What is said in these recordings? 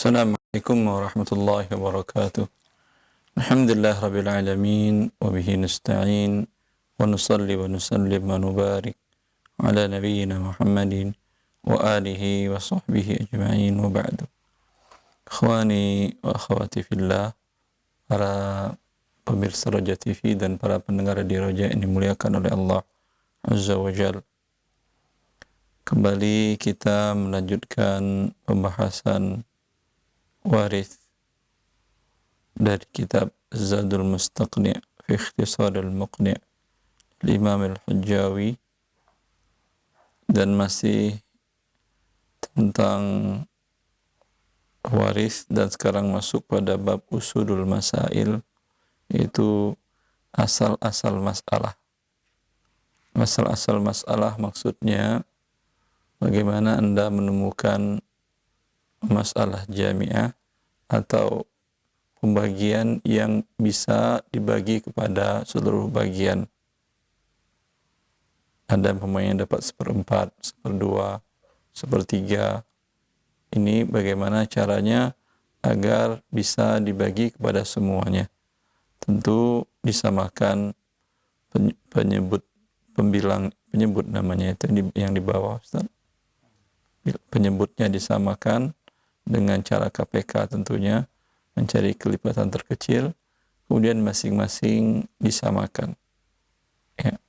Assalamualaikum warahmatullahi wabarakatuh. Alhamdulillah rabbil alamin wa bihi nasta'in wa nusalli wa nusallim wa nubarik ala nabiyyina Muhammadin wa alihi wa sahbihi ajma'in wa ba'du. Ikhwani wa akhwati fillah, para pemirsa Roja TV dan para pendengar di Roja yang dimuliakan oleh Allah Azza wa Jal. Kembali kita melanjutkan pembahasan waris dari kitab Zadul Mustaqni' fi Ikhtisar al-Muqni' Imam al-Hajjawi, dan masih tentang waris, dan sekarang masuk pada bab usulul masail, yaitu asal-asal masalah. Asal-asal masalah maksudnya bagaimana Anda menemukan masalah jami'ah atau pembagian yang bisa dibagi kepada seluruh bagian. Ada yang dapat 1/4, 1/2, 1/3. Ini bagaimana caranya agar bisa dibagi kepada semuanya. Tentu disamakan penyebut namanya itu yang di bawah, Ustaz. Penyebutnya disamakan dengan cara KPK, tentunya mencari kelipatan terkecil, kemudian masing-masing disamakan. Ya.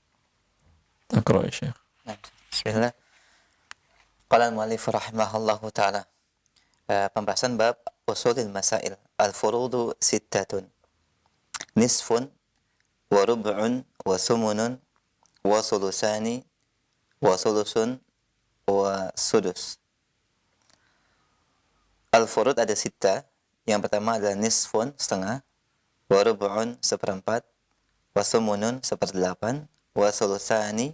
Taqra ya Syekh. Bismillah. Qala al-mu'allif rahimahullahu ta'ala. Pembahasan bab usulil masail. Al-furudu sittatun. Nisfun wa rub'un wa thumunun wa sulusani wa sulusun wa sudus. Al-furud ada sita. Yang pertama adalah nisfun, setengah, wa rub'un, 1/4, wa thumunun, 1/8, wa sulusani,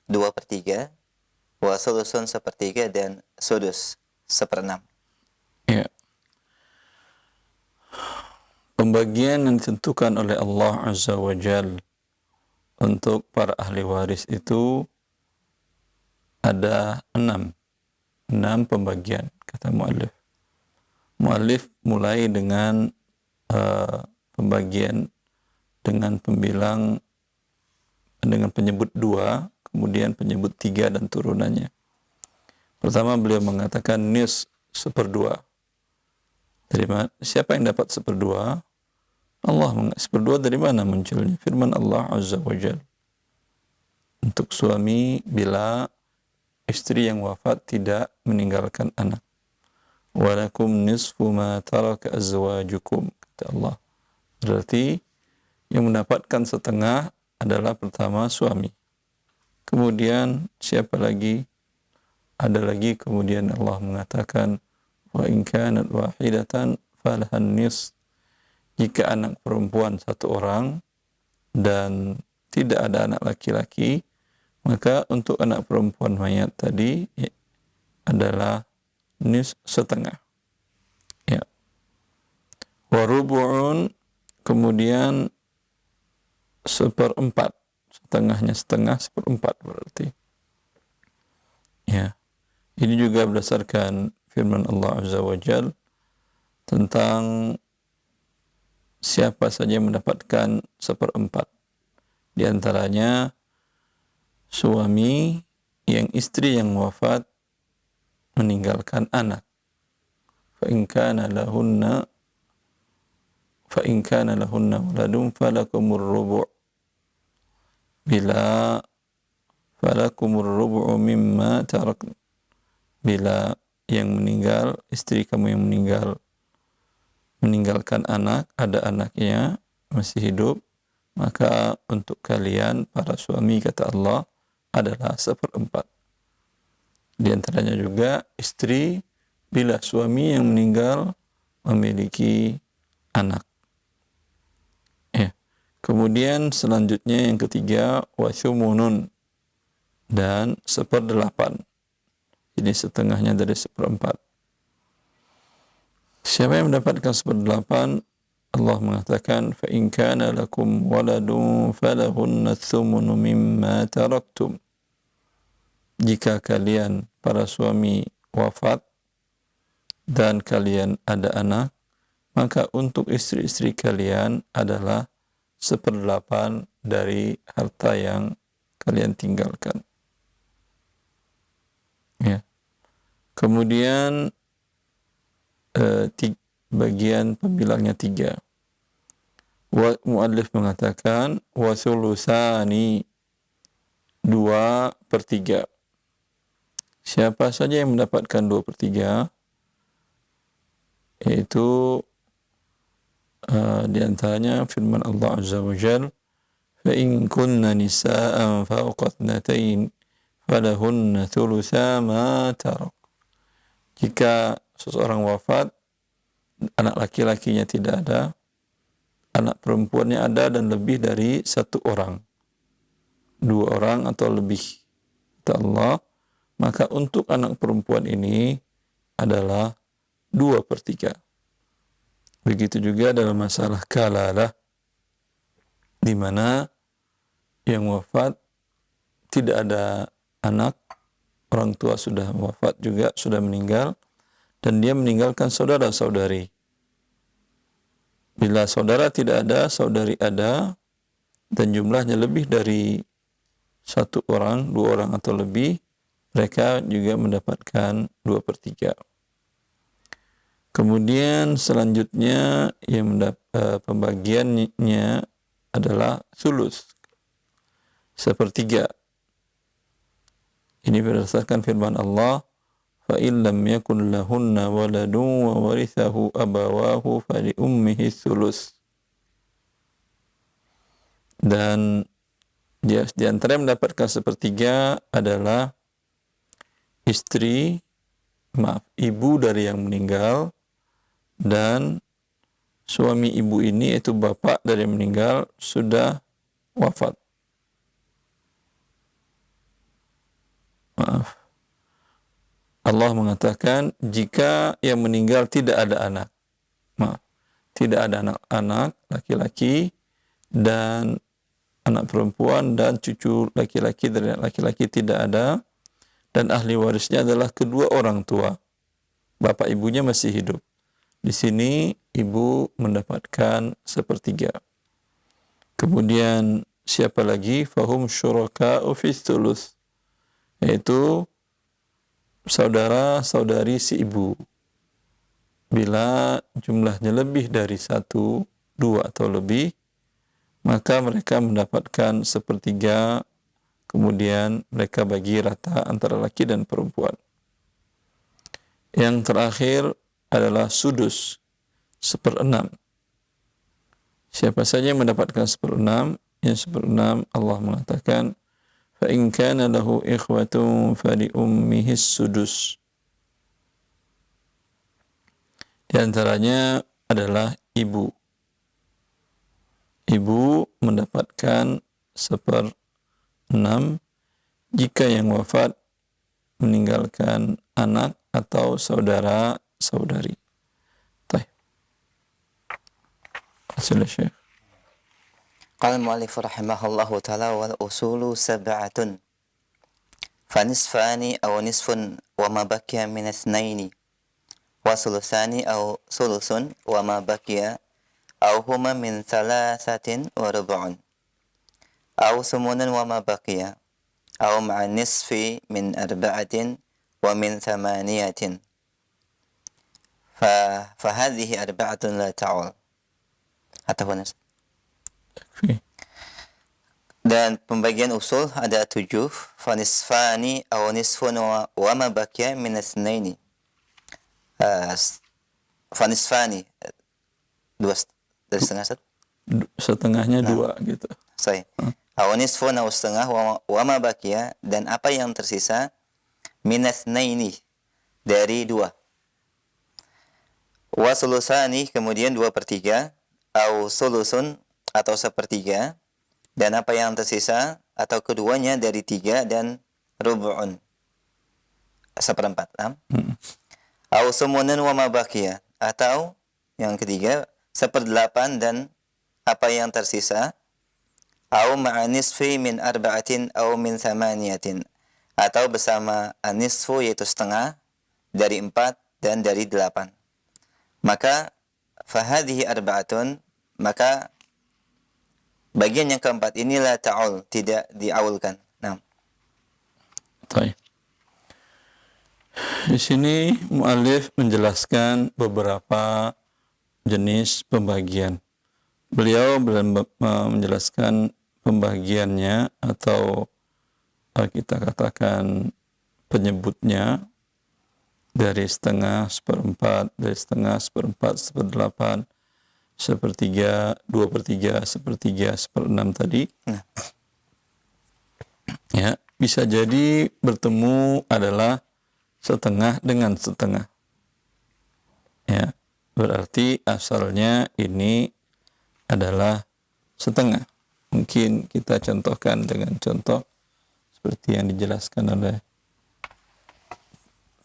2/3, wa sulusun, 1/3, dan sudus, 1/6. Ya. Pembagian yang ditentukan oleh Allah Azza wa Jal untuk para ahli waris itu ada 6 pembagian, kata mu'allif. Mu'allif mulai dengan pembagian dengan penyebut 2, kemudian penyebut 3 dan turunannya. Pertama beliau mengatakan nis 1/2. Dari mana? Siapa yang dapat 1/2? Allah. 1/2 dari mana munculnya? Firman Allah Azza wa Jalla. Untuk suami bila istri yang wafat tidak meninggalkan anak. Walakum nisfu ma taraka azwajukum, kata Allah. Berarti yang mendapatkan setengah adalah pertama suami. Kemudian siapa lagi? Ada lagi, kemudian Allah mengatakan wa in kanat wahidatan falahan nis. Jika anak perempuan 1 orang dan tidak ada anak laki-laki, maka untuk anak perempuan mayat tadi adalah nis, setengah. Ya. Wa rubu'un, kemudian 1/4. Setengahnya setengah, 1/4 berarti. Ya. Ini juga berdasarkan firman Allah Azza wa Jal tentang siapa saja yang mendapatkan 1/4. Di antaranya suami yang istri yang wafat meninggalkan anak. Fa in kana lahunna waladun falakumur rubu'. Bila falakumur rubu'u mimma tarakna. Bila yang meninggal, istri kamu yang meninggalkan anak, ada anaknya masih hidup, maka untuk kalian para suami, kata Allah, adalah 1/4. Di antaranya juga istri bila suami yang meninggal memiliki anak. Ya. Kemudian selanjutnya yang ketiga wathumunun, dan 1/8. Ini setengahnya dari 1/4. Siapa yang mendapatkan 1/8? Allah mengatakan fa in kana lakum waladun falahunna thumunu mimma taraktum. Jika kalian para suami wafat dan kalian ada anak, maka untuk istri-istri kalian adalah 1/8 dari harta yang kalian tinggalkan. Ya. Kemudian bagian pembilangnya 3. Muallif mengatakan wa sulusani 2/3. Siapa saja yang mendapatkan 2/3, yaitu di antaranya firman Allah Azza wa Jalla, fa in kunna nisaan fawqa ithnatain falahunna thulutsa ma tarak. Jika seseorang wafat, anak laki-lakinya tidak ada, anak perempuannya ada dan lebih dari 1 orang, 2 orang atau lebih, kata Allah, maka untuk anak perempuan ini adalah 2/3. Begitu juga dalam masalah kalalah, di mana yang wafat tidak ada anak, orang tua sudah wafat juga, sudah meninggal, dan dia meninggalkan saudara-saudari. Bila saudara tidak ada, saudari ada, dan jumlahnya lebih dari 1 orang, 2 orang atau lebih, mereka juga mendapatkan 2/3. Kemudian selanjutnya yang pembagiannya adalah sulus, 1/3. Ini berdasarkan firman Allah, fa in lam yakun lahunna waladun wa warithahu abawahu fa li ummihi sulus. Dan di antara yang mendapatkan 1/3 adalah ibu dari yang meninggal, dan suami ibu ini, yaitu bapak dari yang meninggal, sudah wafat. Allah mengatakan jika yang meninggal tidak ada anak, tidak ada anak-anak laki-laki dan anak perempuan dan cucu laki-laki dari anak laki-laki tidak ada, dan ahli warisnya adalah kedua orang tua, bapak ibunya masih hidup. Di sini ibu mendapatkan 1/3. Kemudian siapa lagi? Fahum syuraka'u fis thuluts, yaitu saudara-saudari si ibu. Bila jumlahnya lebih dari 1, 2 atau lebih, maka mereka mendapatkan 1/3, kemudian mereka bagi rata antara laki dan perempuan. Yang terakhir adalah sudus, 1/6. Siapa saja yang mendapatkan 1/6, yang 1/6 Allah mengatakan, fa in kana lahu ikhwatun fali ummihi sudus. Di antaranya adalah ibu. Ibu mendapatkan 1/6 jika yang wafat meninggalkan anak atau saudara-saudari. Baik. Sila Syekh. Qala al-mu'allif rahimahullahu ta'ala wal usulu 7 fanisfani aw nisfun wa ma baqiya min ithnaini wa sulusani aw sulusun wa ma baqiya aw huma min 3 wa rub'un aw sumunun wa ma baqiya aw ma'a nisfi min 4 wa min 8 فهذه 4 لا تعول atau bonus. Dan pembagian usul ada 7, fanisfani aw nisfun wa ma baqiya min itsnaini. Fanisfani 2,5 Setengahnya 2 gitu. Saya. Aw nisfun aw setengah wa ma baqiya, dan apa yang tersisa min itsnaini dari 2. Wa sulusani, kemudian 2/3, aw sulusun atau 1/3, dan apa yang tersisa atau keduanya dari 3 dan rub'un 1/4. Aw sumunun wa ma baqiya, atau yang ketiga 1/8 dan apa yang tersisa. Aw ma'a nisfi min 4 aw min 8, atau bersama nisfu yaitu setengah dari 4 dan dari 8. Maka fahadhihi arba'atun, maka bagian yang keempat inilah ta'ul, tidak diaulkan. Nah, Baik. Di sini mu'alif menjelaskan beberapa jenis pembagian. Beliau menjelaskan pembagiannya atau kita katakan penyebutnya dari setengah, seperempat, dari setengah, seperempat, seperdelapan, sepertiga, 2/3, sepertiga, 1/6 tadi. Ya, bisa jadi bertemu adalah setengah dengan setengah. Ya, berarti asalnya ini adalah setengah. Mungkin kita contohkan dengan contoh seperti yang dijelaskan oleh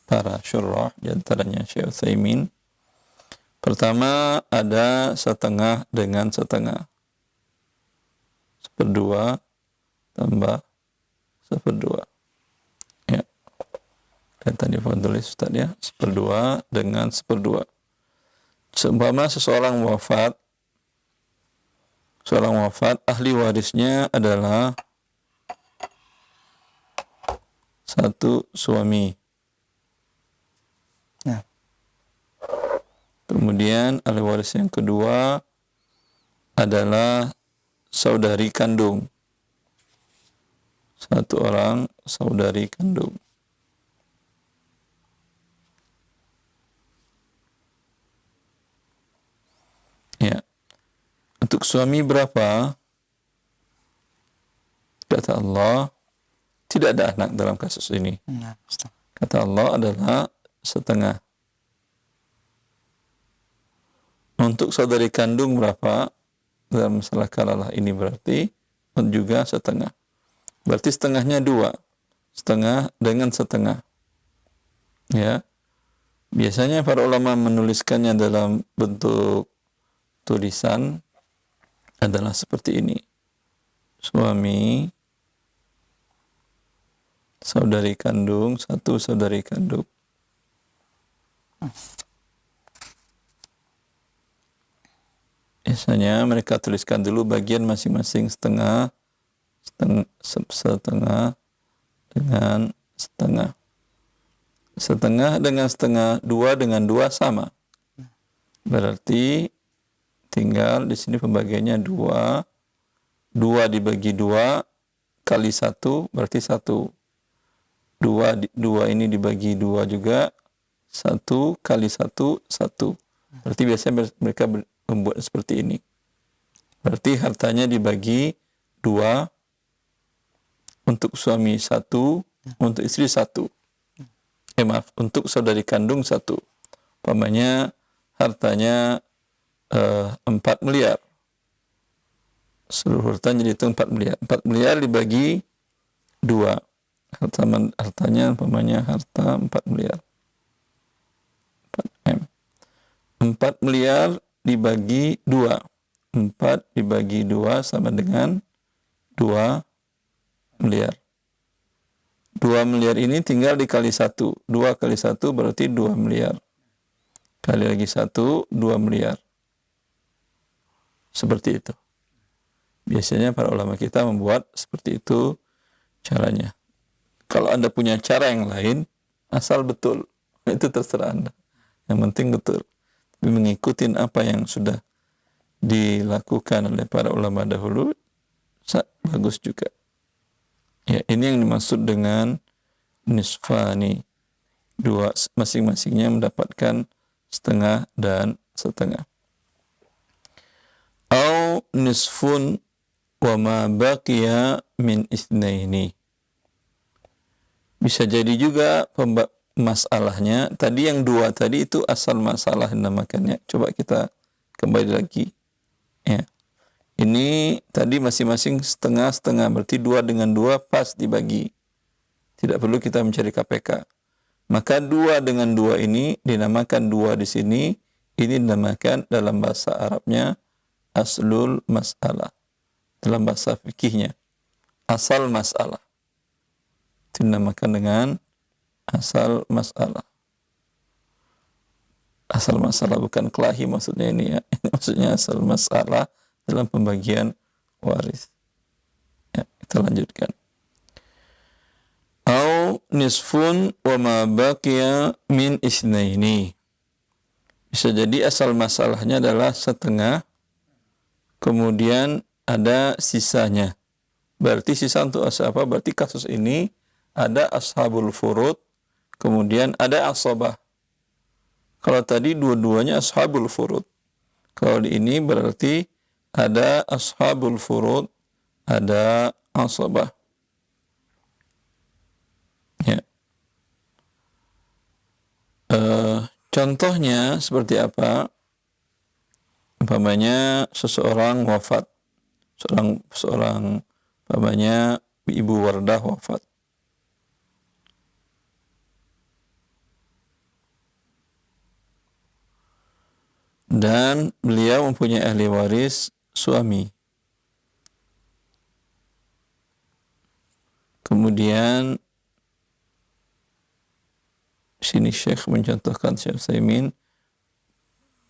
para syurrah, di antaranya Syekh Utsaimin. Pertama ada setengah dengan setengah. 1/2 tambah 1/2. Ya. Dan tadi Pak tulis Ustaz ya, 1/2 dengan 1/2. Seumpama seorang wafat, ahli warisnya adalah satu suami. Nah. Kemudian ahli waris yang kedua adalah saudari kandung. Satu orang saudari kandung. Ya. Untuk suami berapa? Kata Allah, tidak ada anak dalam kasus ini. Nah, Ustaz. Kata Allah adalah setengah. Untuk saudari kandung berapa? Dalam masalah kalalah ini berarti juga setengah. Berarti setengahnya 2. Setengah dengan setengah. Ya. Biasanya para ulama menuliskannya dalam bentuk tulisan adalah seperti ini. Suami, saudari kandung, satu saudari kandung. Biasanya mereka tuliskan dulu bagian masing-masing setengah dengan setengah. Setengah dengan setengah, 2 dengan 2 sama. Berarti tinggal di sini pembagiannya 2. 2 dibagi 2 kali 1 berarti 1. 2 ini dibagi 2 juga, 1 kali 1, 1. Berarti biasanya mereka membuat seperti ini. Berarti hartanya dibagi 2, untuk suami 1, untuk istri 1. Untuk saudari kandung 1. Umpamanya hartanya 4 miliar. Seluruh hartanya jadi itu 4 miliar. 4 miliar dibagi 2. Hartanya umpamanya harta 4 miliar. 4M. 4 miliar dibagi 2. 4 dibagi 2 sama dengan 2 miliar. 2 miliar ini tinggal dikali 1. 2 kali 1 berarti 2 miliar. Kali lagi 1, 2 miliar. Seperti itu. Biasanya para ulama kita membuat seperti itu caranya. Kalau Anda punya cara yang lain, asal betul. Itu terserah Anda. Yang penting betul. Tapi mengikuti apa yang sudah dilakukan oleh para ulama dahulu, bagus juga. Ya, ini yang dimaksud dengan nisfani. 2 masing-masingnya mendapatkan setengah dan setengah. Au nisfun wa ma baqiya min itsnaini. Bisa jadi juga masalahnya tadi yang 2 tadi itu asal masalah dinamakannya. Coba kita kembali lagi. Ya. Ini tadi masing-masing setengah-setengah, berarti 2 dengan 2 pas dibagi. Tidak perlu kita mencari KPK. Maka 2 dengan 2 ini dinamakan 2 di sini, ini dinamakan dalam bahasa Arabnya aslul mas'alah. Dalam bahasa fikihnya, asal masalah. Dinamakan dengan asal masalah. asal masalah bukan kelahi maksudnya ini ya. Ini maksudnya asal masalah dalam pembagian waris. Ya, kita lanjutkan. Au nisfun wa ma baqiya min isnaini. Bisa jadi asal masalahnya adalah setengah, kemudian ada sisanya. Berarti sisa untuk apa? Berarti kasus ini ada ashabul furud, kemudian ada asabah. Kalau tadi dua-duanya ashabul furud. Kalau di ini berarti ada ashabul furud, ada asabah. Ya. Contohnya seperti apa? Umpamanya seseorang wafat. Seorang umpamanya Ibu Wardah wafat. Dan beliau mempunyai ahli waris suami. Kemudian sini Syekh mencontohkan Syekh Utsaimin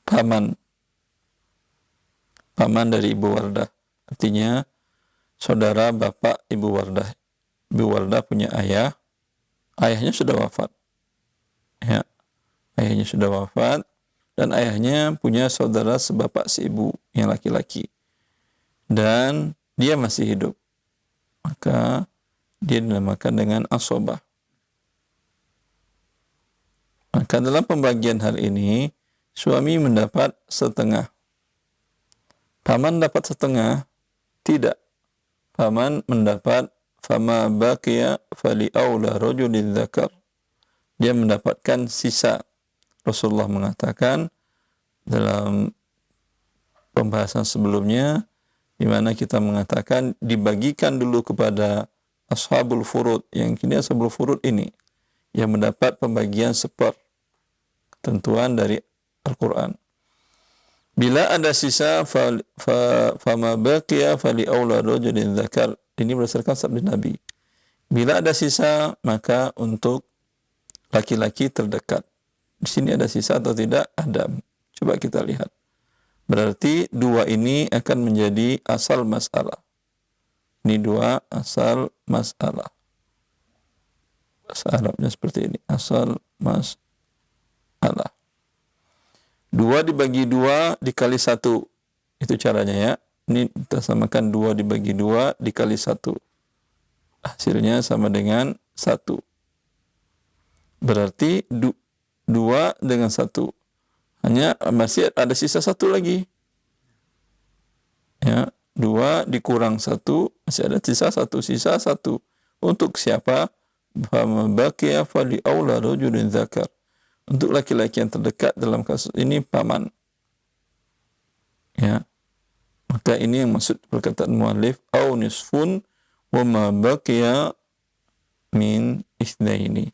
paman dari Ibu Wardah. Artinya saudara bapak Ibu Wardah. Ibu Wardah punya ayah. Ayahnya sudah wafat. Ya. Ayahnya sudah wafat dan ayahnya punya saudara sebapak si ibu yang laki-laki. Dan dia masih hidup. Maka dia dinamakan dengan asobah. Maka dalam pembagian hal ini, suami mendapat setengah. Paman dapat setengah? Tidak. Paman mendapat fama baqiya fali aula rajulin dzakar. Dia mendapatkan sisa. Rasulullah mengatakan dalam pembahasan sebelumnya, di mana kita mengatakan dibagikan dulu kepada ashabul furud, yang kini ashabul furud ini yang mendapat pembagian ketentuan dari Al-Quran. Bila ada sisa fama baqiya fali aula rajulin dzakar. Ini berdasarkan sabda Nabi. Bila ada sisa, maka untuk laki-laki terdekat. Di sini ada sisa atau tidak? Ada. Coba kita lihat. Berarti dua ini akan menjadi asal masalah. Ini dua asal masalah. Bahasa Arabnya seperti ini. Asal masalah. Dua dibagi dua dikali satu. Itu caranya ya. Ini kita samakan dua dibagi dua dikali satu. Hasilnya sama dengan satu. Berarti dua dengan satu. Hanya masih ada sisa satu lagi. Ya, dua dikurang satu, masih ada sisa satu. Untuk siapa? Fama baqiya fali aula rajulin dzakar. Untuk laki-laki yang terdekat dalam kasus ini paman. Ya. Maka ini yang maksud perkataan muallif au nisfun wa ma baqiya min itsnaini.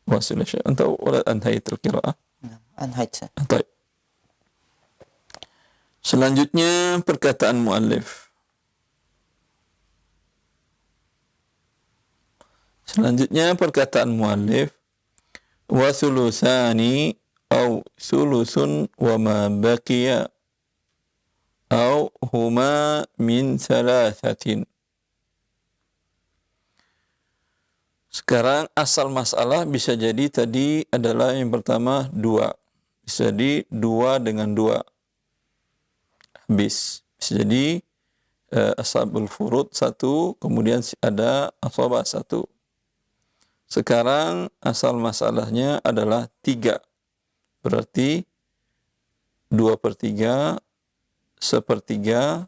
واصل يا شيخ أنت ولا أنهيت القراءة؟ أنهيت. طيب. Selanjutnya perkataan muallif. Wa thuluthani au thuluthun wa ma baqiya au huma min thalathatin. Sekarang asal masalah bisa jadi tadi adalah yang pertama dua. Bisa jadi dua dengan dua. Habis. Bisa jadi ashabul furud satu, kemudian ada asabah satu. Sekarang asal masalahnya adalah tiga. Berarti 2/3, 1/3,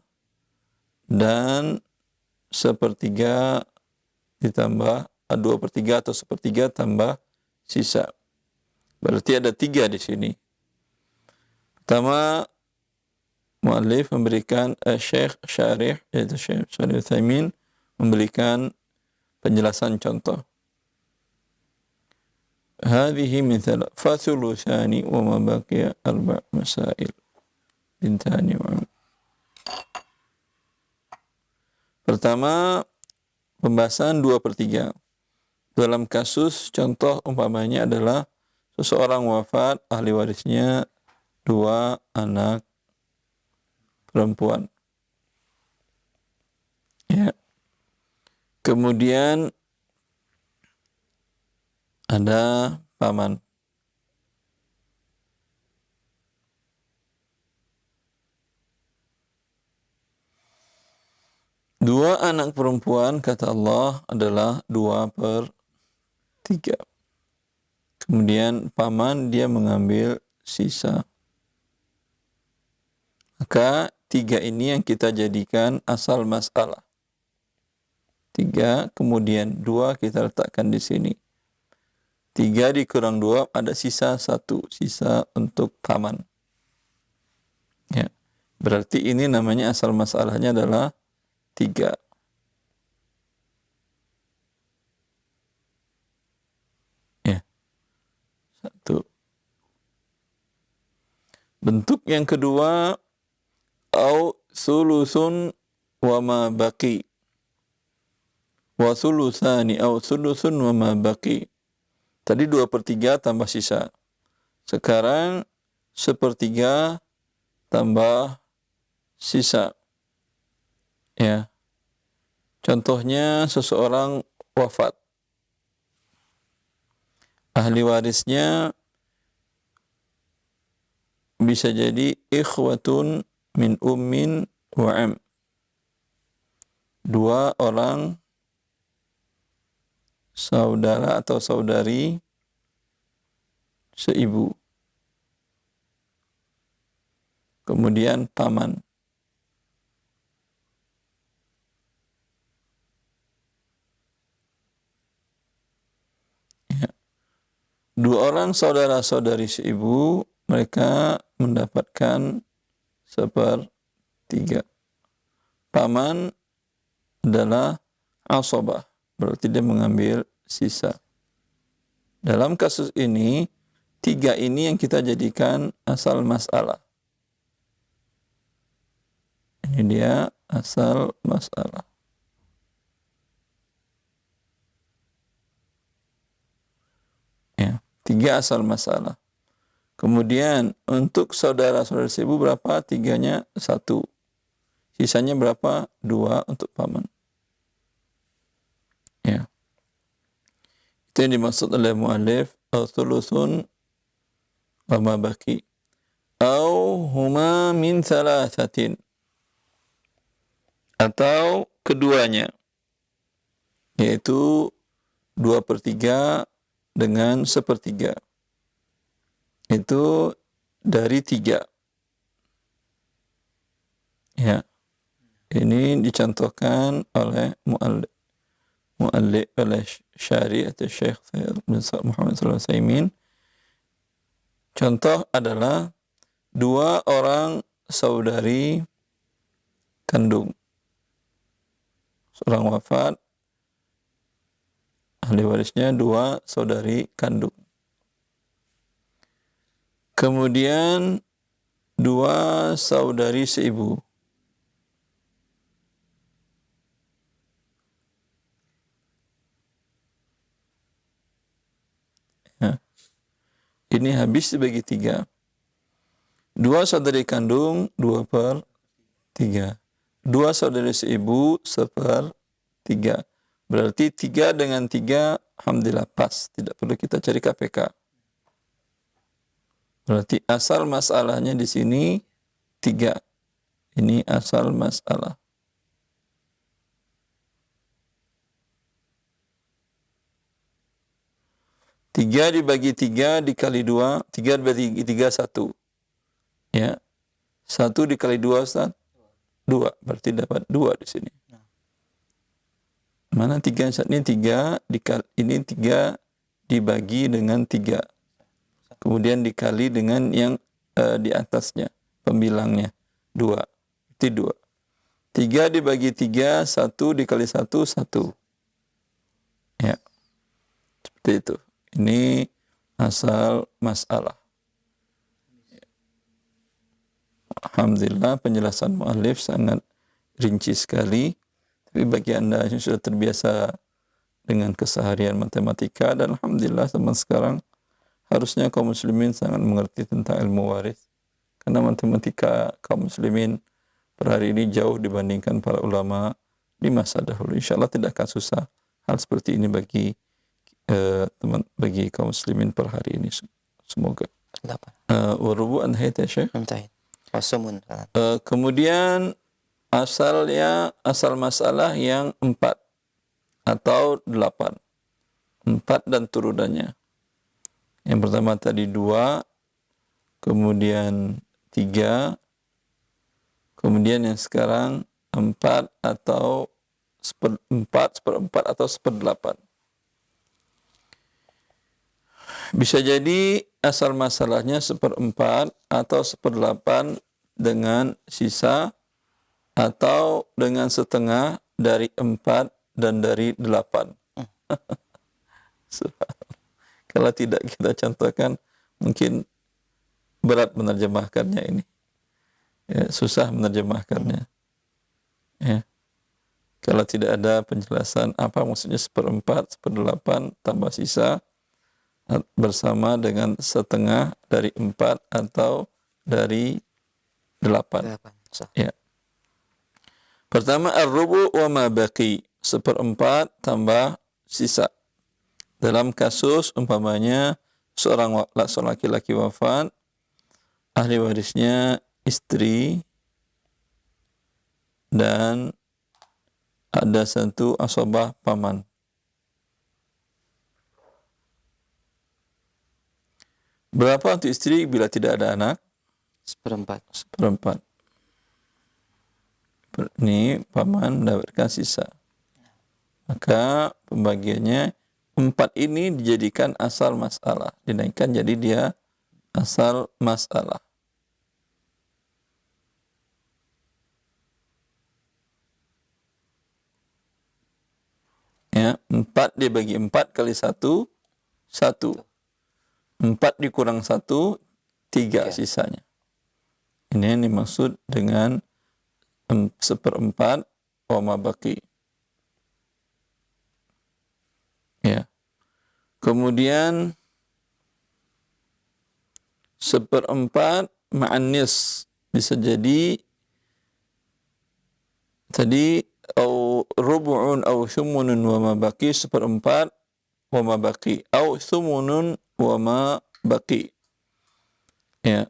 dan 1/3 ditambah 2/3 atau 1/3 tambah sisa. Berarti ada 3 di sini. Pertama, muallif memberikan Syekh Syarih, yaitu Syekh Shalih Utsaimin, memberikan penjelasan contoh. Hadhihi min thuluthani wa ma baqiya 4 masail. Bintani wa. Pertama, pembahasan 2/3. Dalam kasus contoh umpamanya adalah seseorang wafat, ahli warisnya 2 anak perempuan. Ya. Kemudian ada paman. Dua anak perempuan, kata Allah, adalah 2/3. Kemudian paman dia mengambil sisa. Maka 3 ini yang kita jadikan asal masalah. 3, kemudian 2 kita letakkan di sini. 3 dikurang 2 ada sisa 1, sisa untuk paman. Ya. Berarti ini namanya asal masalahnya adalah 3. Ya. 1. Bentuk yang kedua, au sulusun wa ma baqi. Wa sulusani au sulusun wa ma baqi. Tadi 2/3 tambah sisa. Sekarang 1/3 tambah sisa. Ya. Contohnya seseorang wafat. Ahli warisnya bisa jadi ikhwatun min ummin wa am. 2 orang saudara atau saudari seibu. Kemudian paman. Ya. 2 orang saudara-saudari seibu, mereka mendapatkan 1/3. Paman adalah asabah, berarti dia mengambil sisa. Dalam kasus ini, 3 ini yang kita jadikan asal masalah. Ini dia asal masalah. Ya, 3 asal masalah. Kemudian untuk saudara-saudara seibu berapa? 3-nya 1. Sisanya berapa? 2 untuk paman. Ya. Itu yang dimaksud oleh mu'allif al-thuluthun wa ma baqi. Au huma min thalathatin. Atau keduanya. Yaitu 2/3 dengan 1/3. Itu dari 3. Ya. Ini dicontohkan oleh mu'allif oleh syari atau Syekh bin Muhammad Shalih Al-Utsaimin. Contoh adalah 2 orang saudari kandung. Seorang wafat, ahli warisnya 2 saudari kandung. Kemudian 2 saudari seibu. Ya. Ini habis dibagi 3. 2 saudari kandung 2/3. 2 saudari seibu 1/3. Berarti 3 dengan 3 alhamdulillah pas. Tidak perlu kita cari KPK. Berarti asal masalahnya di sini 3. Ini asal masalah. Tiga dibagi 3 dikali 2, 3 dibagi 3 1. Ya. 1 dikali 2 Ustaz? 2. Berarti dapat 2 di sini. Mana 3 Ustaz? Ini 3 dikali, ini 3 dibagi dengan 3. Kemudian dikali dengan yang di atasnya, pembilangnya 2. Itu 2. 3 dibagi 3, 1 dikali 1, 1. Ya. Seperti itu. Ini asal masalah. Alhamdulillah penjelasan mu'allif sangat rinci sekali. Tapi bagi Anda yang sudah terbiasa dengan keseharian matematika, dan alhamdulillah zaman sekarang harusnya kaum muslimin sangat mengerti tentang ilmu waris. Karena matematika kaum muslimin per hari ini jauh dibandingkan para ulama di masa dahulu. Insya Allah tidak akan susah hal seperti ini bagi bagi kaum muslimin per hari ini. Semoga. Warubu anhayat ya Syekh. Wasumun. Kemudian asal masalah yang 4 atau 8. 4 dan turunannya. Yang pertama tadi 2, kemudian 3, kemudian yang sekarang 4 atau 4/4 atau 1/8. Bisa jadi asal masalahnya 1/4 atau 1/8 dengan sisa atau dengan setengah dari 4 dan dari 8. Kalau tidak kita contohkan, mungkin berat menerjemahkannya ini. Ya, susah menerjemahkannya. Ya. Kalau tidak ada penjelasan apa maksudnya 1/4, 1/8 tambah sisa bersama dengan setengah dari 4 atau dari 8. Ya. Pertama, ar-rubu wa ma baqi, 1/4 tambah sisa. Dalam kasus umpamanya seorang laki-laki wafat, ahli warisnya istri dan ada satu asobah paman. Berapa untuk istri bila tidak ada anak? 1/4. Ini paman mendapatkan sisa. Maka pembagiannya 4 ini dijadikan asal masalah. Dinaikkan jadi dia asal masalah. Ya, 4 dibagi 4 kali 1, 1. 4 dikurang 1, 3 sisanya. Ini yang dimaksud dengan 1/4 wa ma baqi. Ya. Kemudian 1/4 ma'an nis, bisa jadi tadi au rubu'un au thumunun wa ma baqi, 1/4 wa ma baqi, au thumunun wa ma baqi. Ya.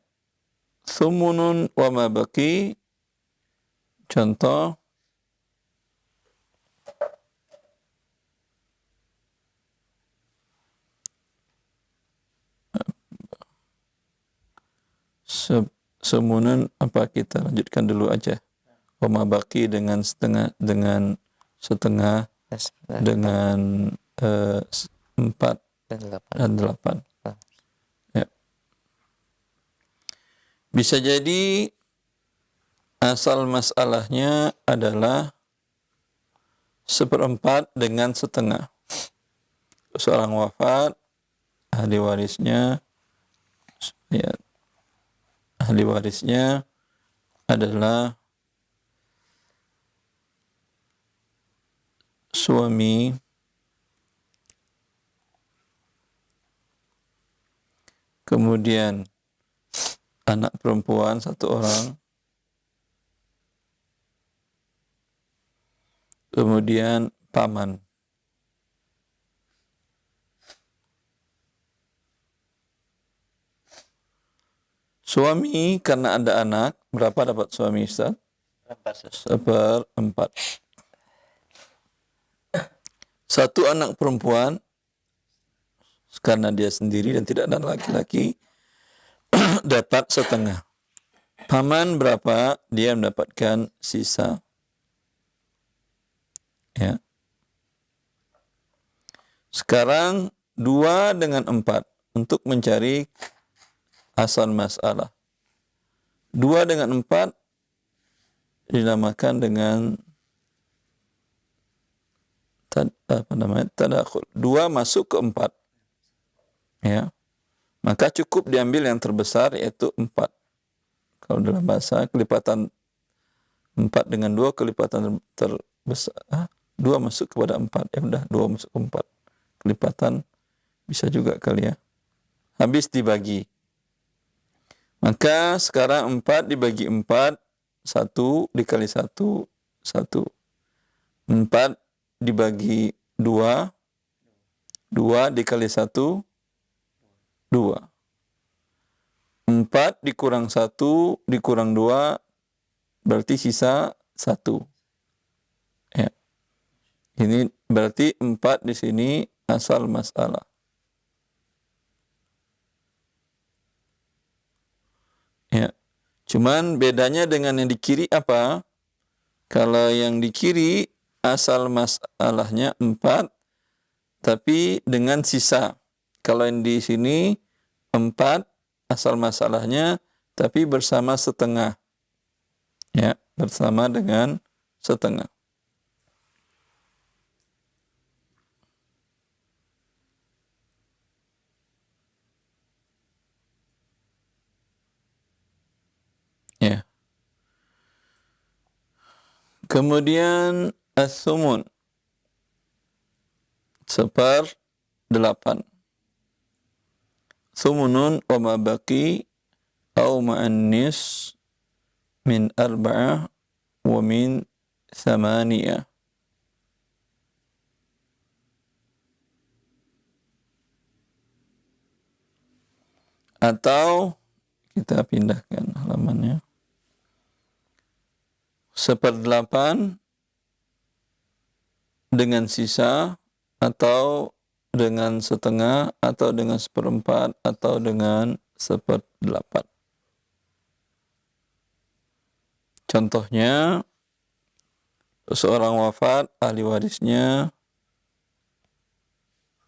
Thumunun wa ma baqi, contoh semunun, apa kita lanjutkan dulu aja. Wa ma baqi dengan setengah, dengan 4 dan 8. Ya. Bisa jadi asal masalahnya adalah 1/4 dengan setengah. Seorang wafat, ahli warisnya, ya, ahli warisnya adalah suami, kemudian anak perempuan 1 orang, kemudian paman. Suami karena ada anak, berapa dapat suami Ustaz? 1/4. 1 anak perempuan, karena dia sendiri dan tidak ada laki-laki, dapat setengah. Paman berapa? Dia mendapatkan sisa. Ya. Sekarang 2 dengan 4 untuk mencari asal masalah. 2 dengan 4 dinamakan dengan tadakhul. 2 masuk ke 4. Ya. Maka cukup diambil yang terbesar, yaitu 4. Kalau dalam bahasa kelipatan 4 dengan 2 kelipatan terbesar. 2 masuk kepada 4. Ya udah, 2 masuk ke 4. Kelipatan bisa juga kali ya. habis dibagi. Maka sekarang 4 dibagi 4, 1 dikali 1, 1. 4 dibagi 2, 2 dikali 1, 2. 4 dikurang 1 dikurang 2 berarti sisa 1. Ya. Ini berarti 4 di sini asal masalah. Ya. Cuman bedanya dengan yang di kiri apa? Kalau yang di kiri asal masalahnya 4 tapi dengan sisa. Kalau yang di sini 4 asal masalahnya tapi bersama setengah. Ya, bersama dengan setengah. Ya. Kemudian as-sumun 1/8. Sumunun wa ma baqi au ma'an nis min 4 wa min 8. Atau kita pindahkan halamannya. 1/8 dengan sisa atau dengan setengah atau dengan 1/4 atau dengan 1/8. Contohnya, seorang wafat, ahli warisnya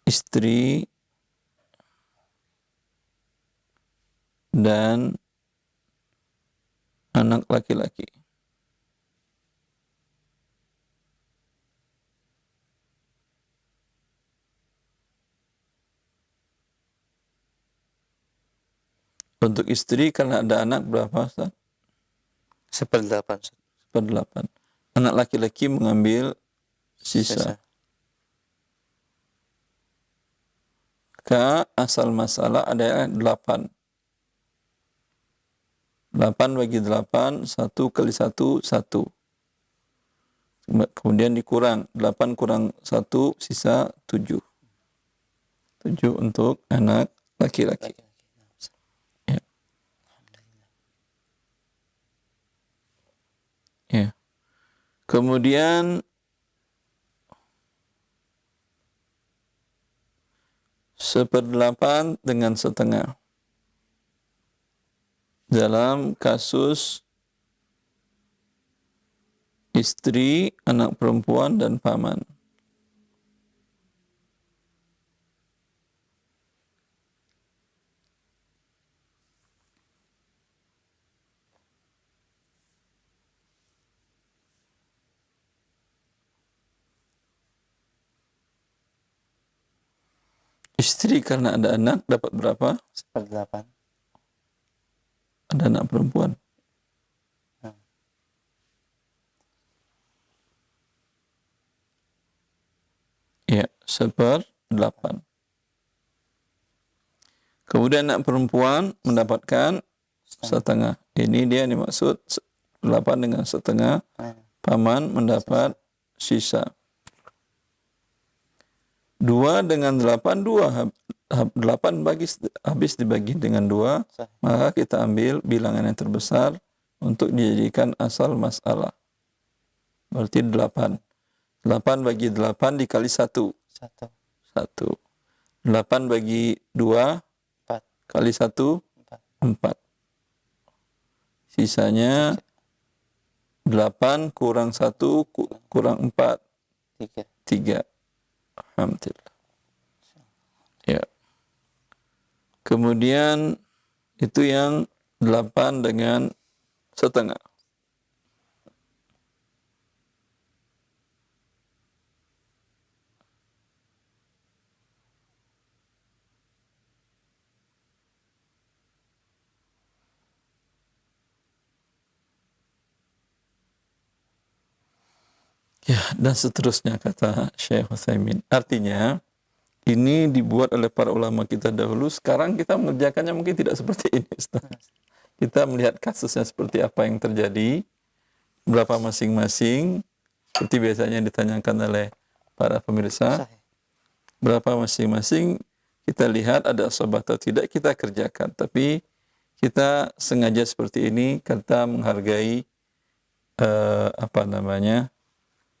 istri dan anak laki-laki. Untuk istri karena ada anak berapa, Ustaz? 1/8. 1/8. Anak laki-laki mengambil sisa. Maka asal masalah ada 8. 8 bagi 8, 1 kali 1, 1. Kemudian dikurang, 8 kurang 1, sisa 7. 7 untuk anak laki-laki. Ya. Ya. Kemudian 1/8 dengan setengah. Dalam kasus istri, anak perempuan, dan paman. Istri karena ada anak dapat berapa? 1/8. Ada anak perempuan. Ya, 1/8. Kemudian anak perempuan mendapatkan setengah. Ini dia dimaksud 8 dengan setengah. Paman mendapat sisa. 2 dengan 8, 8 habis dibagi dengan 2, maka kita ambil bilangan yang terbesar untuk dijadikan asal masalah. Berarti 8. 8 bagi 8 dikali 1. 1. 8 bagi 2 4. kali 1, 4. Sisanya 8 kurang 1 kurang 4. 3. Alhamdulillah. Ya. Kemudian itu yang 8 dengan setengah. Ya, dan seterusnya kata Syekh Utsaimin. Artinya, ini dibuat oleh para ulama kita dahulu. Sekarang kita mengerjakannya mungkin tidak seperti ini, Ustaz. Kita melihat kasusnya seperti apa yang terjadi, berapa masing-masing, seperti biasanya ditanyakan oleh para pemirsa, Sahih. berapa masing-masing, kita lihat ada asabah atau tidak, kita kerjakan. Tapi kita sengaja seperti ini, kita menghargai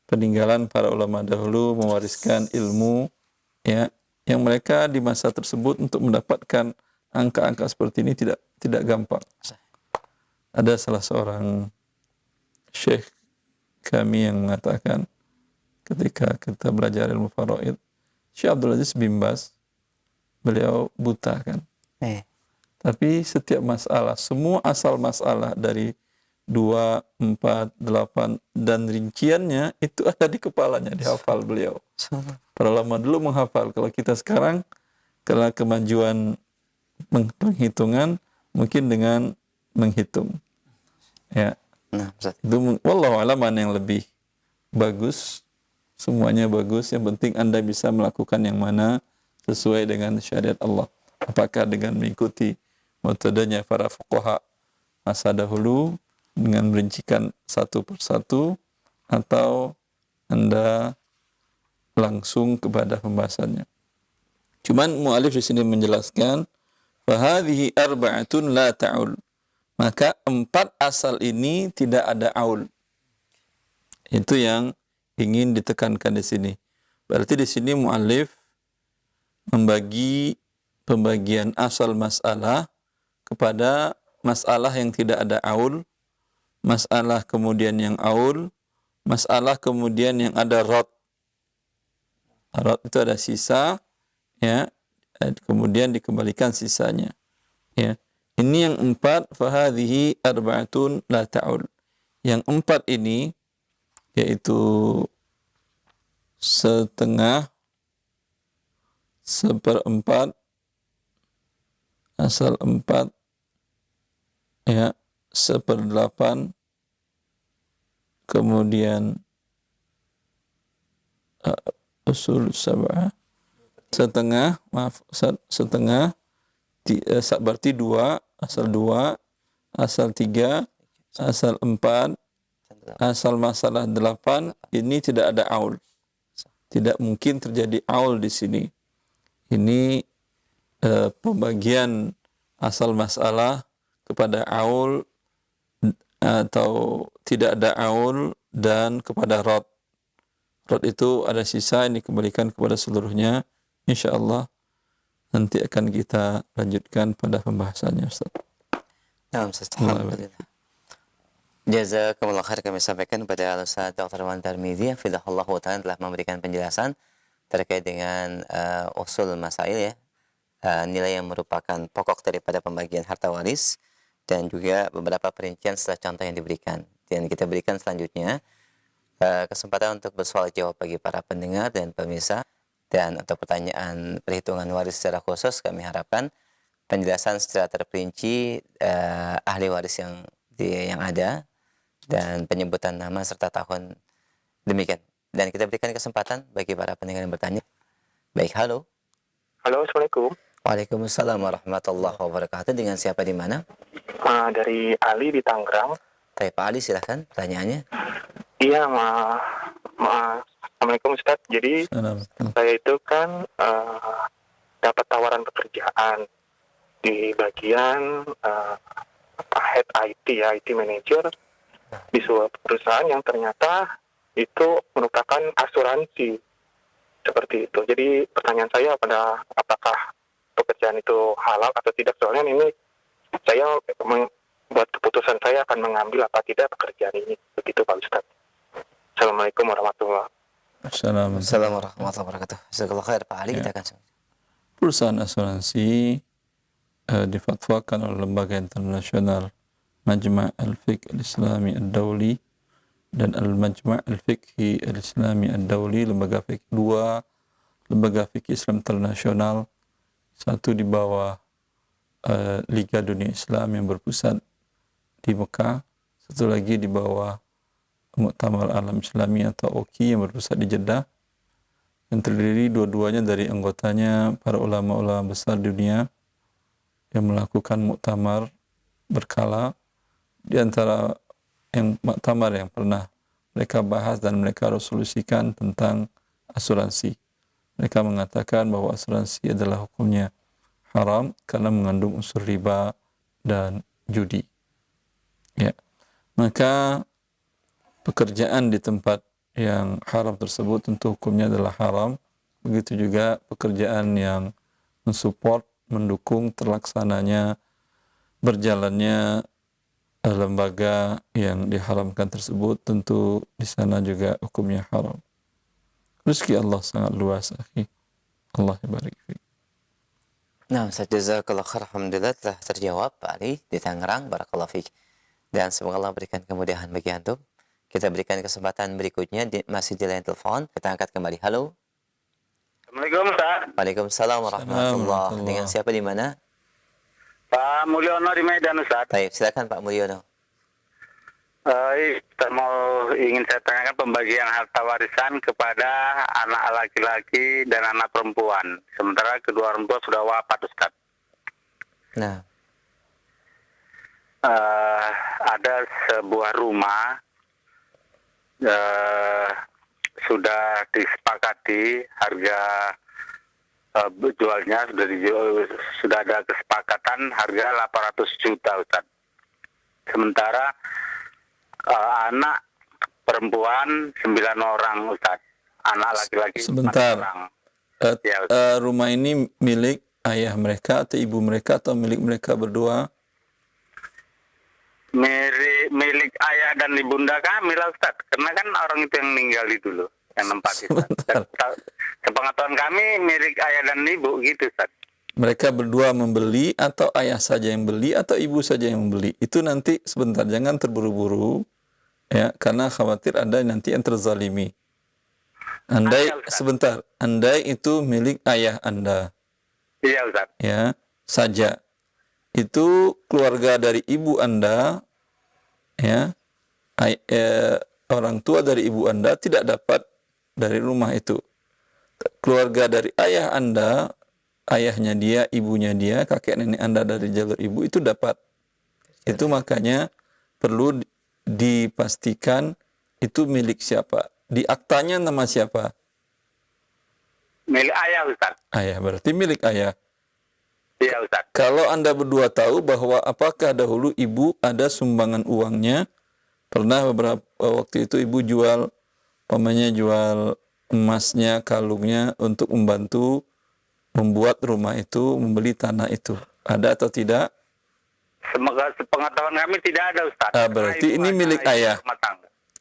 peninggalan para ulama dahulu, mewariskan ilmu, ya, yang mereka di masa tersebut untuk mendapatkan angka-angka seperti ini tidak gampang. Ada salah seorang syekh kami yang mengatakan ketika kita belajar ilmu faraid, Syekh Abdul Aziz bin Baz, beliau buta kan. Tapi setiap masalah, semua asal masalah dari 2, 4, 8 dan rinciannya itu ada di kepalanya, dihafal beliau. Para ulama dulu menghafal. Kalau kita sekarang karena kemajuan penghitungan mungkin dengan menghitung. Ya. Nah, Ustaz. Itu wallahu a'lam mana yang lebih bagus. Semuanya bagus, yang penting Anda bisa melakukan yang mana sesuai dengan syariat Allah. Apakah dengan mengikuti metodenya para fuqaha masa dahulu dengan merincikan satu persatu, atau Anda langsung kepada pembahasannya. Cuman mu'alif di sini menjelaskan fahadhihi arba'atun la ta'ul. Maka 4 asal ini tidak ada aul. Itu yang ingin ditekankan di sini. Berarti di sini mu'alif membagi pembagian asal masalah kepada masalah yang tidak ada aul, masalah kemudian yang aul, masalah kemudian yang ada rad. Rad itu ada sisa, ya, kemudian dikembalikan sisanya. Ya. Ini yang 4, fahadhihi arba'atun la ta'ul. Yang 4 ini yaitu setengah, seperempat, asal 4, ya, seperdelapan, kemudian usul sab'ah, setengah, berarti 2, asal 2, asal 3, asal 4, asal masalah 8, ini tidak ada aul. Tidak mungkin terjadi aul di sini. Ini pembagian asal masalah kepada aul atau tidak ada aul dan kepada rad. Rad itu ada sisa, ini dikembalikan kepada seluruhnya. InsyaAllah nanti akan kita lanjutkan pada pembahasannya, Ustaz. Nah, Ustaz, alhamdulillah. Jazakumullah khair, kami sampaikan kepada Al-Ustaz Dr. Wan Tarmizi, hafizahullah ta'ala, telah memberikan penjelasan terkait dengan usul masail, ya, nilai yang merupakan pokok daripada pembagian harta waris, dan juga beberapa perincian setelah contoh yang diberikan. Dan kita berikan selanjutnya kesempatan untuk bersoal jawab bagi para pendengar dan pemirsa, dan untuk pertanyaan perhitungan waris secara khusus kami harapkan penjelasan secara terperinci ahli waris yang ada dan penyebutan nama serta tahun, demikian. Dan kita berikan kesempatan bagi para pendengar yang bertanya. Baik, halo. Halo, Assalamualaikum. Waalaikumsalam warahmatullahi wabarakatuh. Dengan siapa di mana? Dari Ali di Tangerang. Pak Ali, silahkan pertanyaannya. Iya, Assalamualaikum Ustaz. Jadi saya itu kan dapat tawaran pekerjaan di bagian head IT, ya, IT manager di sebuah perusahaan yang ternyata itu merupakan asuransi, seperti itu. Jadi pertanyaan saya apakah pekerjaan itu halal atau tidak? Soalnya ini saya buat keputusan saya akan mengambil apa tidak pekerjaan ini. Begitu Pak Ustaz. Assalamualaikum warahmatullahi wabarakatuh. Assalamualaikum warahmatullahi wabarakatuh. Jazakallahu khair Pak Ali, kita akan perusahaan asuransi difatwakan oleh lembaga internasional Majma' al-Fiqh al-Islami ad-Dawli dan Al-Majma' al-Fiqhi al-Islami ad-Dawli, lembaga fikih, 2 lembaga fikih Islam internasional, satu di bawah Liga Dunia Islam yang berpusat di Mekah, satu lagi di bawah Muktamar Alam Islami atau OKI yang berpusat di Jeddah. yang terdiri dua-duanya dari anggotanya para ulama-ulama besar dunia yang melakukan muktamar berkala. Di antara yang muktamar yang pernah mereka bahas dan mereka resolusikan tentang asuransi. Mereka mengatakan bahwa asuransi adalah hukumnya haram karena mengandung unsur riba dan judi. Ya. Maka pekerjaan di tempat yang haram tersebut tentu hukumnya adalah haram. Begitu juga pekerjaan yang mensupport, mendukung terlaksananya, berjalannya lembaga yang diharamkan tersebut, tentu di sana juga hukumnya haram. Rezeki Allah sangat luas, akhi. Allah barik fiik. Nah, Ustaz, jazakallah khair. Alhamdulillah telah terjawab Pak Ali di Tangerang. Barakallahu fiik. Dan semoga Allah berikan kemudahan bagi antum. Kita berikan kesempatan berikutnya masih di line telepon. Kita angkat kembali. Halo. Assalamualaikum, Ustaz. Waalaikumsalam warahmatullah. Dengan siapa di mana? Pak Mulyono di Medan, Ustaz. Baik, silakan Pak Mulyono. Ingin saya tanyakan pembagian harta warisan kepada anak laki-laki dan anak perempuan. Sementara kedua orang tua sudah wafat, Ustaz. Nah, ada sebuah rumah sudah disepakati harga jualnya sudah ada kesepakatan harga 800 juta, Ustaz. Sementara anak perempuan 9 orang, Ustaz. Anak laki-laki 4 Sebentar. orang. Rumah ini milik ayah mereka atau ibu mereka atau milik mereka berdua? Milik ayah dan ibunda kami lah, Ustaz. Karena kan orang itu yang meninggal itu loh, yang nempati. Sepengetahuan kami milik ayah dan ibu gitu, Ustaz. Mereka berdua membeli atau ayah saja yang beli atau ibu saja yang membeli? Itu nanti sebentar, jangan terburu-buru ya, karena khawatir ada nanti yang terzalimi. Andai sebentar, andai itu milik ayah Anda. Iya, Ustaz. Ya, saja. Itu keluarga dari ibu Anda ya, orang tua dari ibu Anda tidak dapat dari rumah itu. Keluarga dari ayah Anda, ayahnya dia, ibunya dia, kakek nenek Anda dari jalur ibu itu dapat. Itu makanya perlu dipastikan itu milik siapa. Di aktanya nama siapa? Milik ayah, Ustaz. Ayah, berarti milik ayah. Iya, Ustaz. Kalau Anda berdua tahu bahwa apakah dahulu ibu ada sumbangan uangnya, pernah beberapa waktu itu ibu jual, jual emasnya, kalungnya untuk membantu membuat rumah itu, membeli tanah itu. Ada atau tidak? Semoga sepengetahuan kami tidak ada, Ustaz. Berarti ini milik ayah.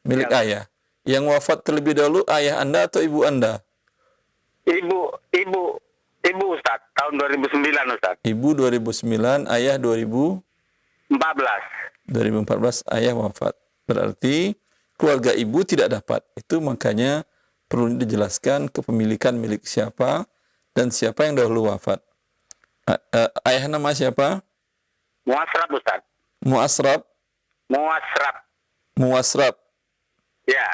Milik ayah. Yang wafat terlebih dahulu ayah Anda atau ibu Anda? Ibu, Ustaz. Tahun 2009, Ustaz. Ibu 2009, ayah 2014. 2014 ayah wafat. Berarti keluarga ibu tidak dapat. Itu makanya perlu dijelaskan kepemilikan milik siapa dan siapa yang dahulu wafat. Ayah nama siapa? Muasrab, Ustaz. Muasrab? Muasrab. Ya.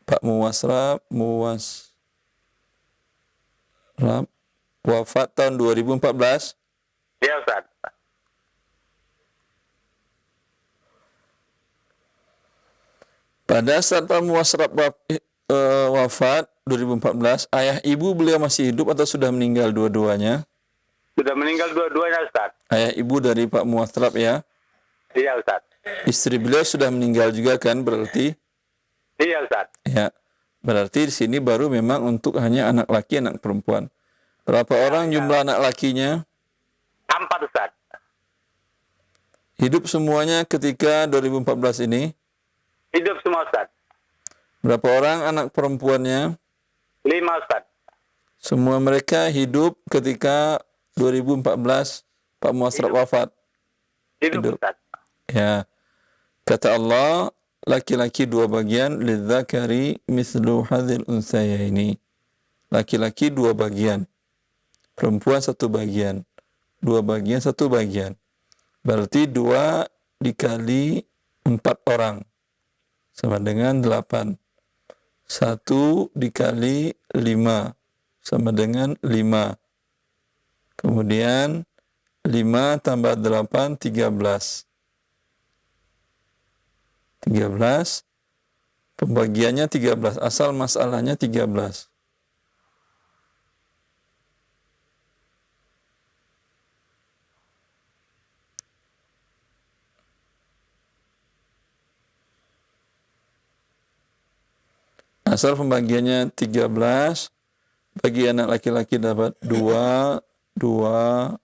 Pak Muasrab wafat tahun 2014. Ya, Ustaz. Pada saat Pak Muasrab wafat 2014, ayah ibu beliau masih hidup atau sudah meninggal dua-duanya? Sudah meninggal dua-duanya, Ustaz. Ayah ibu dari Pak Muasrab ya? Iya, Ustaz. Istri beliau sudah meninggal juga kan berarti? Iya, Ustaz. Ya. Berarti di sini baru memang untuk hanya anak laki, anak perempuan. Berapa orang jumlah anak lakinya? 4, Ustaz. Hidup semuanya ketika 2014 ini? Hidup semua, Ustaz. Berapa orang anak perempuannya? 5, Ustaz. Semua mereka hidup ketika 2014 Pak Muasrab wafat. Hidup, Ustaz. Ya. Kata Allah, laki-laki 2 bagian, lidzakari mislu hadzil unsayaini. Laki-laki 2 bagian, perempuan 1 bagian. 2 bagian 1 bagian. Berarti 2 dikali 4 orang sama dengan 8. 1 dikali 5 sama dengan 5. Kemudian 5 tambah 8, 13. 13. Pembagiannya 13. Asal masalahnya 13. Asal pembagiannya 13. Bagi anak laki-laki dapat 2, 2,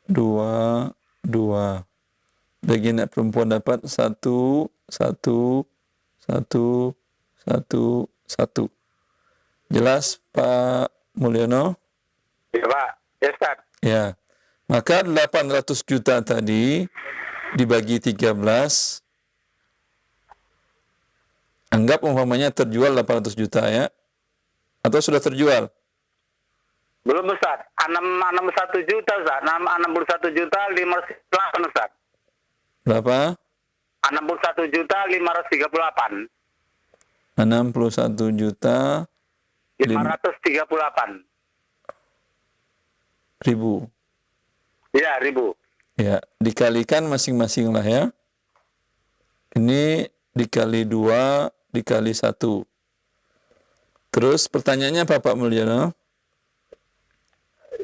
2, 2. Bagi anak perempuan dapat 1, 1, 1, 1, 1. Jelas Pak Mulyono? Ya Pak, ya Ustaz. Ya. Maka 800 juta tadi dibagi 13. Anggap umpamanya terjual 800 juta ya. Atau sudah terjual? Belum Ustaz, 61 juta Ustaz, 61 juta 538 Ustaz. Berapa? 61 juta 538. 61 juta 538. ribu. Ya, ribu. Ya, dikalikan masing-masing lah ya. Ini dikali 2, dikali 1. Terus pertanyaannya apa Pak Mulyono?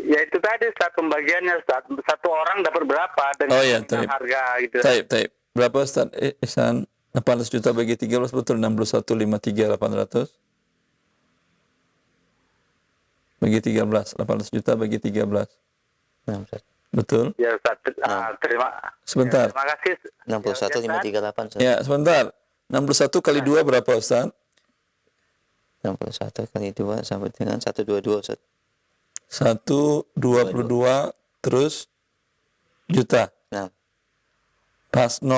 Ya itu tadi Ustaz, pembagiannya Ustaz. Satu orang dapat berapa dengan harga gitu. Taib. Berapa Ustaz Ihsan? 800 juta bagi 13 betul 61,53,800. Bagi 13, 800 juta bagi 13. Nah, Ustaz. Betul? Ya Ustaz, Sebentar. Terima kasih. 61,538 Ustaz. Ya, sebentar. 61 kali 2 berapa Ustaz? 61 kali 2 sama dengan 122 Ustaz. 122 terus juta. Nah. Pas 000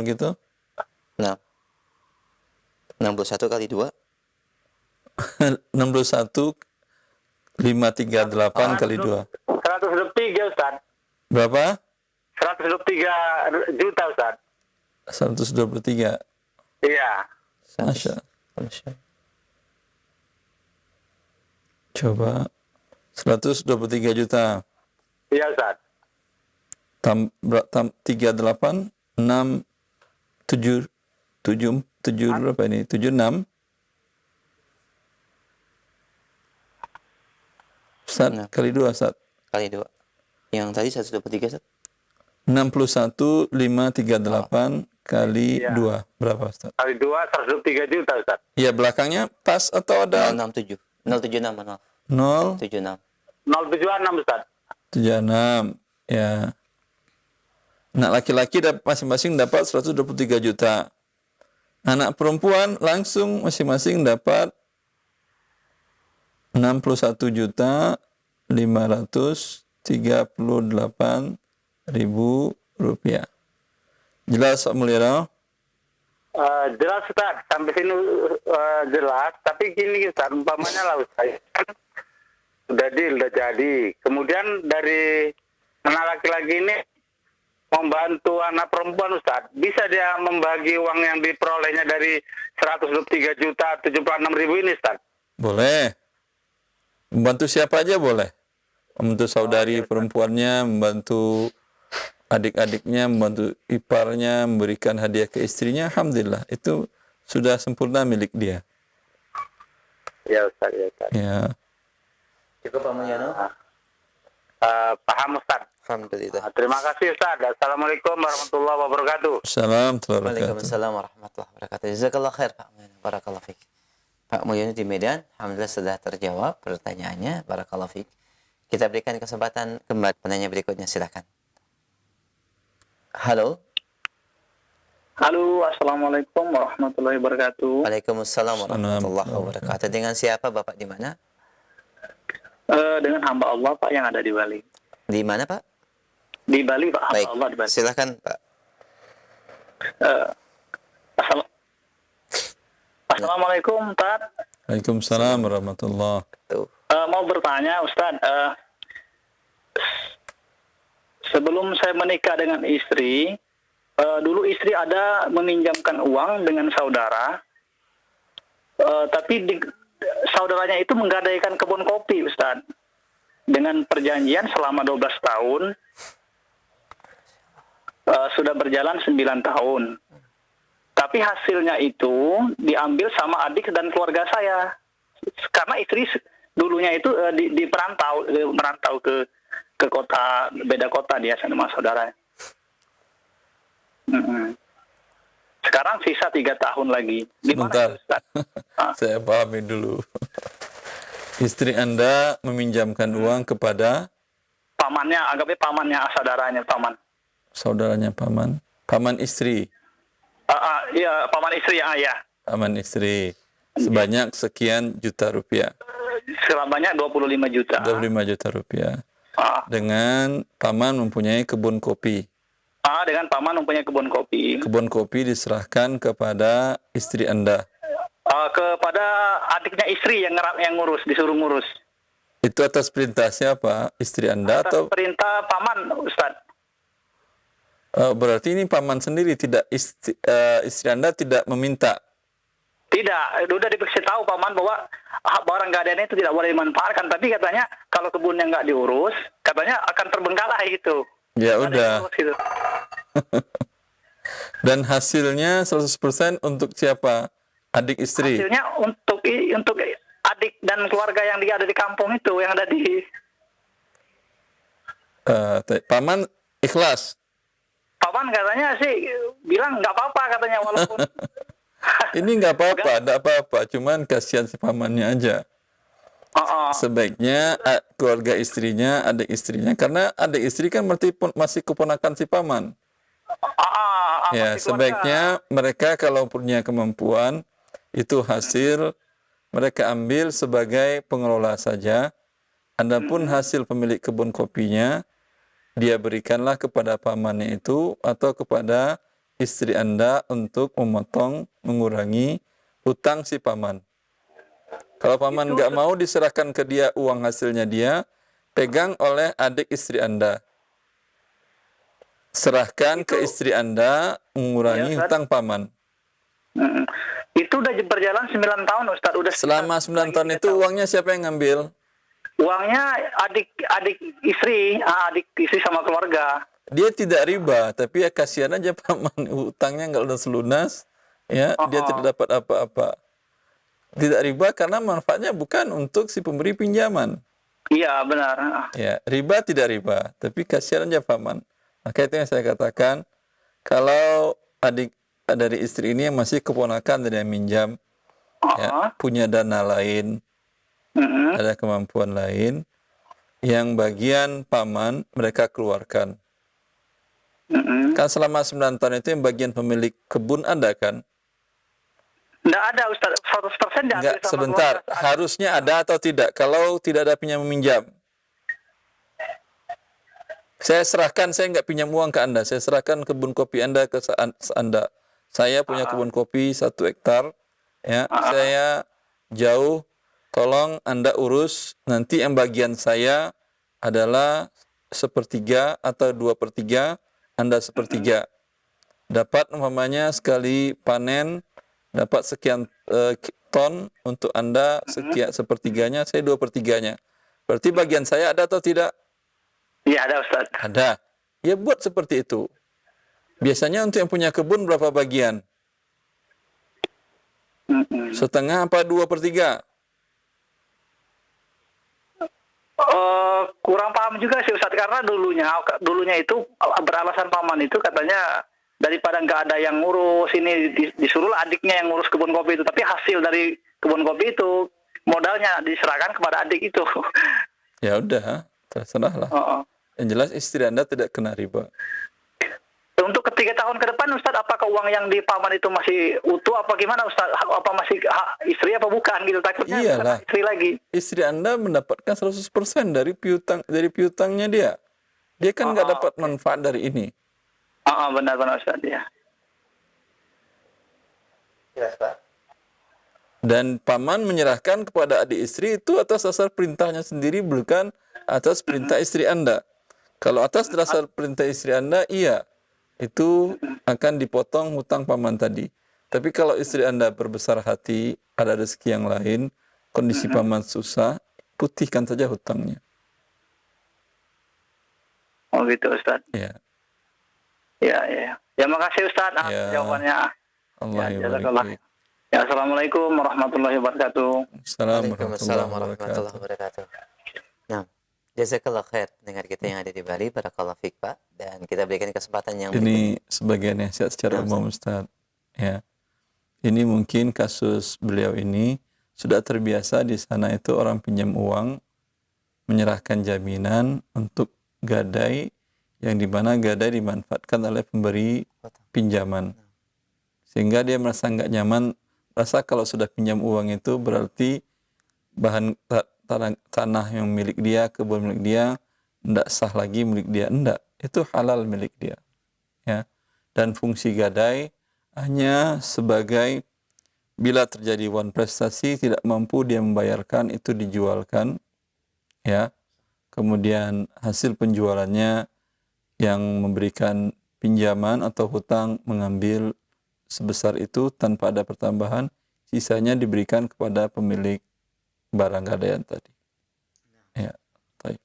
gitu. Nah. 61 kali 2 61 538 kali 2. 123 Ustaz. Berapa? 123 juta Ustaz. 123. Iya. Masya. Coba 123 juta. Iya Ustaz. 38 6 7 berapa ini? 76. Ustaz, kali 2 Ustaz. Kali 2. Yang tadi 123 Ustaz. 61 538 kali 2 berapa Ustaz? Kali 2 123 juta Ustaz. Iya, belakangnya pas atau ada 067. 076 maaf. 076 076 Ustaz. 76. Ya. Anak laki-laki masing-masing dapat 123 juta. Anak perempuan langsung masing-masing dapat 61 juta 538 ribu rupiah. Jelas Pak Mulyono? Jelas Ustaz, sampai sini jelas. Tapi gini Ustaz, umpamanya lah Ustaz, udah jadi. Kemudian dari anak laki-laki ini membantu anak perempuan Ustaz, bisa dia membagi uang yang diperolehnya dari 123 juta 76 ribu ini Ustaz? Boleh. Membantu siapa aja boleh. Membantu saudari perempuannya, membantu adik-adiknya, membantu iparnya, memberikan hadiah ke istrinya. Alhamdulillah, itu sudah sempurna milik dia. Ya Ustaz, ya Ustaz. Ya. Cukup Pak Mulyono? Paham Ustaz. Alhamdulillah. Terima kasih Ustaz. Assalamualaikum warahmatullahi wabarakatuh. Assalamualaikum warahmatullahi wabarakatuh. Waalaikumsalam warahmatullahi wabarakatuh. Jazakallah khair Pak Mulyono. Barakallahu fiik. Pak Mulyono di Medan, alhamdulillah sudah terjawab pertanyaannya. Barakallahu fiik. Kita berikan kesempatan kembali penanya berikutnya, silakan. Halo. Halo, assalamualaikum warahmatullahi wabarakatuh. Waalaikumsalam warahmatullahi wabarakatuh. Dengan siapa Bapak, di mana? Dengan hamba Allah Pak yang ada di Bali. Di mana Pak? Di Bali Pak, hamba Baik, Allah di Bali. silakan Pak. Assalamualaikum Ustaz. Waalaikumsalam warahmatullahi Tuh. Mau bertanya Ustaz, sebelum saya menikah dengan istri, dulu istri ada meminjamkan uang dengan saudara. Tapi saudaranya itu menggadaikan kebun kopi, Ustaz. Dengan perjanjian selama 12 tahun, sudah berjalan 9 tahun. Tapi hasilnya itu diambil sama adik dan keluarga saya. Karena istri dulunya itu merantau ke kota, beda kota dia sama saudara. Sekarang sisa 3 tahun lagi. Sebentar, Gimana, Ustaz? saya pahami dulu. Istri Anda meminjamkan uang kepada Pamannya, anggapnya pamannya, saudaranya, paman. saudaranya paman istri, Iya, paman istri, ya. paman istri, sebanyak sekian juta rupiah, Sebanyak 25 juta. 25 juta rupiah. Ah, Dengan paman mempunyai kebun kopi. dengan paman mempunyai kebun kopi. Kebun kopi diserahkan kepada istri Anda. Kepada adiknya istri yang ngurus, disuruh ngurus. Itu atas perintah siapa? Istri Anda Atas atau perintah paman, Ustaz. berarti ini paman sendiri, tidak istri Anda tidak meminta. Tidak, udah dikasih tahu paman bahwa barang gadaian itu tidak boleh dimanfaatkan. Tapi katanya kalau kebunnya nggak diurus, katanya akan terbengkalai itu. Ya Nggak udah. diurus gitu. Dan hasilnya 100% untuk siapa? Adik istri. Hasilnya untuk adik dan keluarga yang ada di kampung itu, yang ada di Paman ikhlas. paman katanya sih bilang nggak apa-apa katanya walaupun Ini nggak apa-apa, nggak apa-apa. Cuman kasihan si pamannya aja. Sebaiknya keluarga istrinya, adik istrinya, karena adik istri kan masih keponakan si paman. Ya, masih keluarga. sebaiknya mereka kalau punya kemampuan, itu hasil mereka ambil sebagai pengelola saja. Adapun hasil pemilik kebun kopinya, dia berikanlah kepada pamannya itu atau kepada istri Anda untuk memotong, mengurangi hutang si paman. Kalau paman nggak mau diserahkan ke dia uang hasilnya dia, pegang oleh adik istri Anda. Serahkan ke istri Anda mengurangi hutang paman. Itu udah berjalan 9 tahun, Ustaz. Selama 9 tahun itu uangnya siapa yang ngambil? Uangnya adik istri sama keluarga. Dia tidak riba, tapi ya kasihan aja paman, hutangnya nggak lunas lunas, ya dia tidak dapat apa-apa. Tidak riba karena manfaatnya bukan untuk si pemberi pinjaman. Iya, benar. Ya, riba tidak riba, tapi kasihan aja paman. Maka itu yang saya katakan, kalau adik dari istri ini yang masih keponakan dari yang minjam, ya, punya dana lain, ada kemampuan lain, yang bagian paman mereka keluarkan. Kan selama 9 tahun itu yang bagian pemilik kebun ada kan? Nggak ada, Ustaz. 100% diambil Enggak, sama sebentar. keluarga. Harusnya ada atau tidak? Kalau tidak ada pinjam meminjam. Saya serahkan, saya nggak pinjam uang ke Anda. Saya serahkan kebun kopi Anda ke Anda. Saya punya kebun kopi 1 hektar. Ya, saya jauh. Tolong Anda urus. Nanti yang bagian saya adalah 1/3 atau 2/3. Anda 1/3. Dapat umpamanya sekali panen dapat sekian ton, untuk Anda sekian 1/3-nya, saya 2/3-nya. Berarti bagian saya ada atau tidak? Iya, ada, Ustaz. Ada. Ya buat seperti itu. Biasanya untuk yang punya kebun berapa bagian? Setengah apa 2/3? Kurang paham juga sih, Ustaz, karena dulunya itu beralasan paman itu katanya daripada nggak ada yang ngurus ini, disuruhlah adiknya yang ngurus kebun kopi itu. Tapi hasil dari kebun kopi itu modalnya diserahkan kepada adik itu. Ya udah, terserahlah. Yang jelas istri Anda tidak kena riba. Untuk ketiga tahun ke depan, Ustaz, apakah uang yang di paman itu masih utuh apa gimana, Ustaz? Apa masih hak istri apa bukan gitu? Takutnya Iyalah. istri lagi. Istri Anda mendapatkan 100% dari piutangnya dia. Dia kan nggak dapat manfaat dari ini. Benar-benar, Ustaz, ya. Jelas, Pak. Dan paman menyerahkan kepada adik istri itu atas dasar perintahnya sendiri, bukan atas perintah istri Anda. Kalau atas dasar perintah istri Anda, iya, itu akan dipotong hutang paman tadi. Tapi kalau istri Anda berbesar hati, ada rezeki yang lain, kondisi paman susah, putihkan saja hutangnya. Oh gitu Ustaz. Ya. Ya, ya. Ya makasih Ustaz atas Ya. jawabannya. Allah Ya, barik jazakallah. fiik. Ya, Assalamualaikum warahmatullahi wabarakatuh. Waalaikumsalam Assalamualaikum warahmatullahi wabarakatuh. Nah, jazakallah khair pendengar kita yang ada di Bali, barakallahu fiik Pak. Dan kita berikan kesempatan yang Ini sebagai nasihat secara umum Ustaz. Ya. Ini mungkin kasus beliau ini sudah terbiasa di sana itu orang pinjam uang menyerahkan jaminan untuk gadai yang dimana gadai dimanfaatkan oleh pemberi pinjaman. Sehingga dia merasa nggak nyaman, rasa kalau sudah pinjam uang itu berarti bahan tanah yang milik dia, kebun milik dia, tidak sah lagi milik dia. Enggak, itu halal milik dia. Ya. Dan fungsi gadai hanya sebagai bila terjadi wan prestasi tidak mampu dia membayarkan, itu dijualkan, ya. Kemudian hasil penjualannya yang memberikan pinjaman atau hutang mengambil sebesar itu tanpa ada pertambahan, sisanya diberikan kepada pemilik barang gadaian tadi. Ya, baik.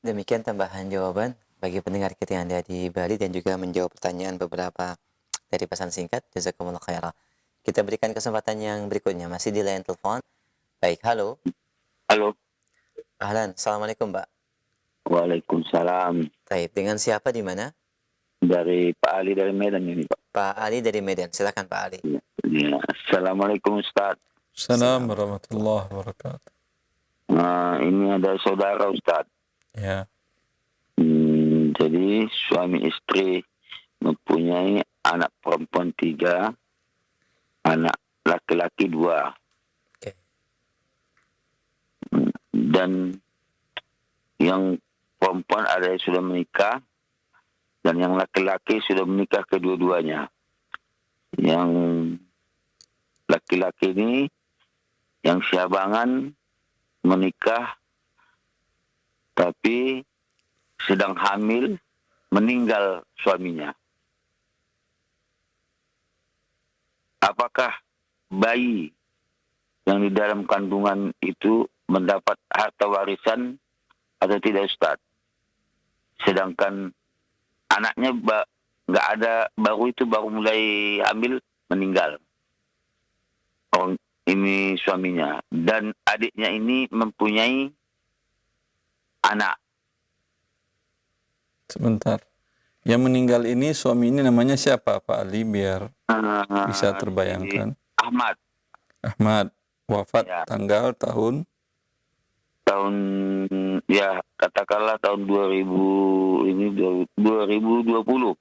demikian tambahan jawaban bagi pendengar kita yang ada di Bali dan juga menjawab pertanyaan beberapa dari pesan singkat. Jazakumullah khairan. Kita berikan kesempatan yang berikutnya, masih di line telepon. Baik, halo. Halo. Ahlan, assalamualaikum Pak. Waalaikumsalam. Baik, dengan siapa di mana? Dari Pak Ali dari Medan ini, Pak. Pak Ali dari Medan. Silakan Pak Ali. Ya. Assalamualaikum Ustaz. Assalamualaikum warahmatullahi wabarakatuh. Ini ada saudara Ustaz. Ya. Jadi suami istri mempunyai anak perempuan 3, anak laki-laki 2. Oke. Dan yang perempuan ada yang sudah menikah dan yang laki-laki sudah menikah kedua-duanya. Yang laki-laki ini yang syabangan menikah tapi sedang hamil, meninggal suaminya. Apakah bayi yang di dalam kandungan itu mendapat harta warisan atau tidak Ustaz? Sedangkan anaknya nggak ada, baru mulai hamil, meninggal. Orang ini suaminya. Dan adiknya ini mempunyai anak. Sebentar. Yang meninggal ini, suami ini namanya siapa Pak Ali biar bisa terbayangkan? Ahmad. Ahmad. Wafat Ya. tanggal tahun Ya katakanlah tahun 2020.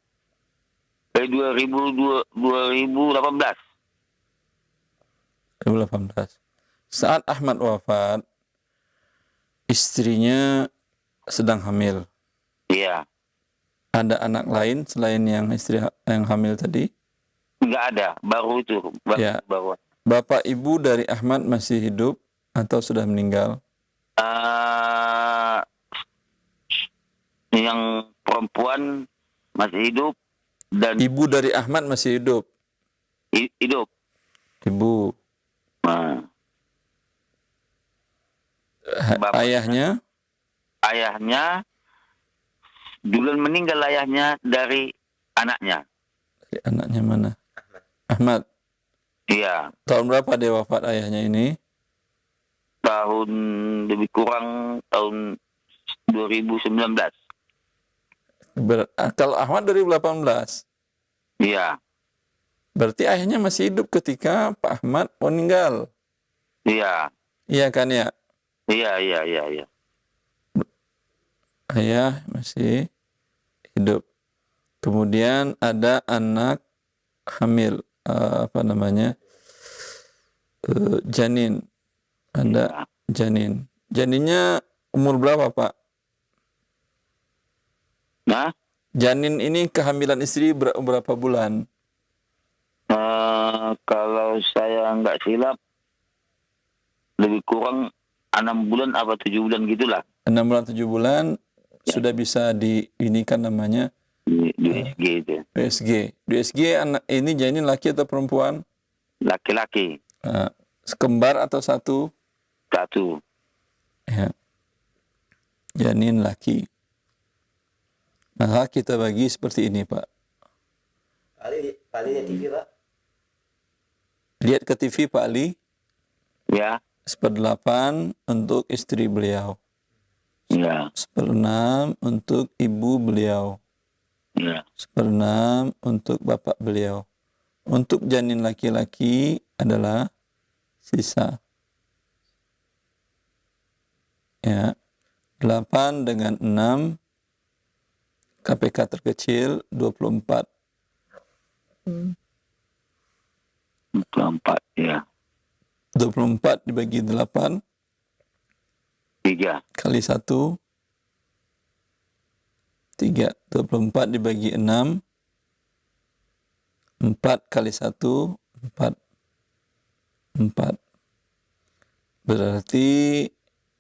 2018. 2018. Saat Ahmad wafat, istrinya sedang hamil. Iya. Ada anak lain selain yang istri yang hamil tadi? Enggak ada, baru itu. Ya. Baru. Bapak ibu dari Ahmad masih hidup atau sudah meninggal? Yang perempuan masih hidup dan Ibu dari Ahmad masih hidup. hidup. Ibu. Bapak. Ayahnya duluan meninggal, ayahnya dari anaknya. Dari anaknya mana? Ahmad. Iya, Tahun berapa dia wafat ayahnya ini? tahun lebih kurang tahun 2019. Kalau Ahmad 2018. Iya, Berarti ayahnya masih hidup ketika Pak Ahmad meninggal. iya, Iya kan ya? iya. Ayah masih hidup. Kemudian ada anak hamil, janin. Ada janin. Janinnya umur berapa Pak? Nah, Janin ini kehamilan istri berapa bulan? kalau saya nggak silap lebih kurang 6 bulan apa 7 bulan gitulah. 6 bulan 7 bulan sudah bisa diinikan namanya Di SG itu. DSG. DSG anak ini janin laki atau perempuan? Laki-laki. Sekembar atau satu? Satu. Ya. Janin laki. Maka kita bagi seperti ini, Pak. Pak Ali lihat TV, Pak. Lihat ke TV, Pak Ali. Ya. 1/8 untuk istri beliau. Ya. 1/6 untuk ibu beliau. Ya. 1/6 untuk bapak beliau. Untuk janin laki-laki adalah sisa. Ya. 8 dengan 6 KPK terkecil 24. 24, ya. 24 dibagi 8 3. kali 1 3. 24 dibagi 6 4 kali 1 4. 4. Berarti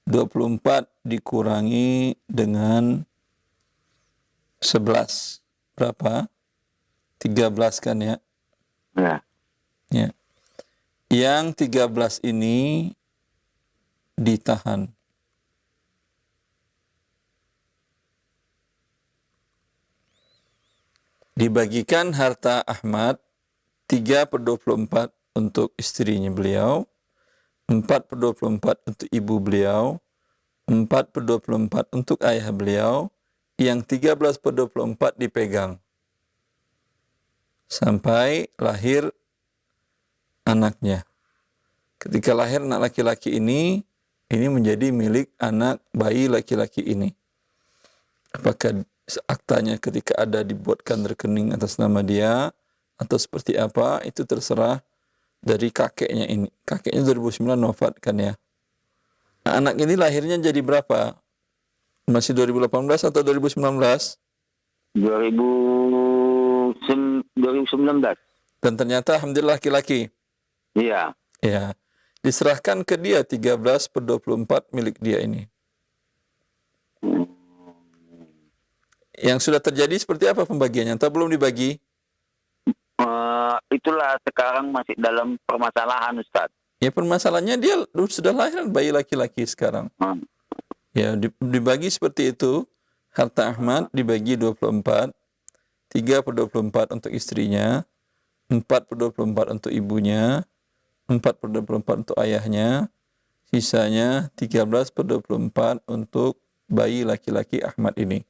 24 dikurangi dengan 11. Berapa? 13 kan ya? Ya. Ya. Yang 13 ini ditahan. Dibagikan harta Ahmad 3/24 untuk istrinya beliau, 4/24 untuk ibu beliau, 4/24 untuk ayah beliau, yang 13/24 dipegang sampai lahir anaknya. Ketika lahir anak laki-laki ini menjadi milik anak bayi laki-laki ini. Apakah aktanya ketika ada dibuatkan rekening atas nama dia atau seperti apa, itu terserah dari kakeknya ini. Kakeknya 2009 wafat kan ya. Nah, anak ini lahirnya jadi berapa? Masih 2018 atau 2019? 2019. Dan ternyata alhamdulillah laki-laki. Iya. Ya. Diserahkan ke dia 13/24 milik dia ini. Yang sudah terjadi seperti apa pembagiannya? Atau belum dibagi? Itulah sekarang masih dalam permasalahan, Ustaz. Ya permasalahannya dia sudah lahir bayi laki-laki sekarang. Ya dibagi seperti itu. Harta Ahmad dibagi 24. 3/24 untuk istrinya. 4/24 untuk ibunya. 4/24 untuk ayahnya. Sisanya 13/24 untuk bayi laki-laki Ahmad ini.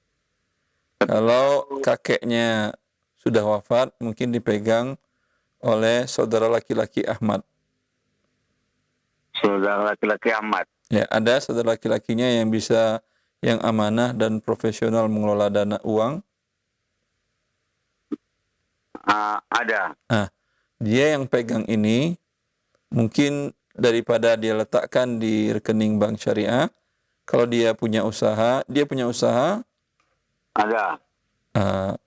Kalau kakeknya sudah wafat, mungkin dipegang oleh saudara laki-laki Ahmad. Saudara laki-laki Ahmad. Ya, ada saudara laki-lakinya yang bisa, yang amanah dan profesional mengelola dana uang. Ada. Nah, dia yang pegang ini, mungkin daripada dia letakkan di rekening bank syariah, kalau dia punya usaha, Ada.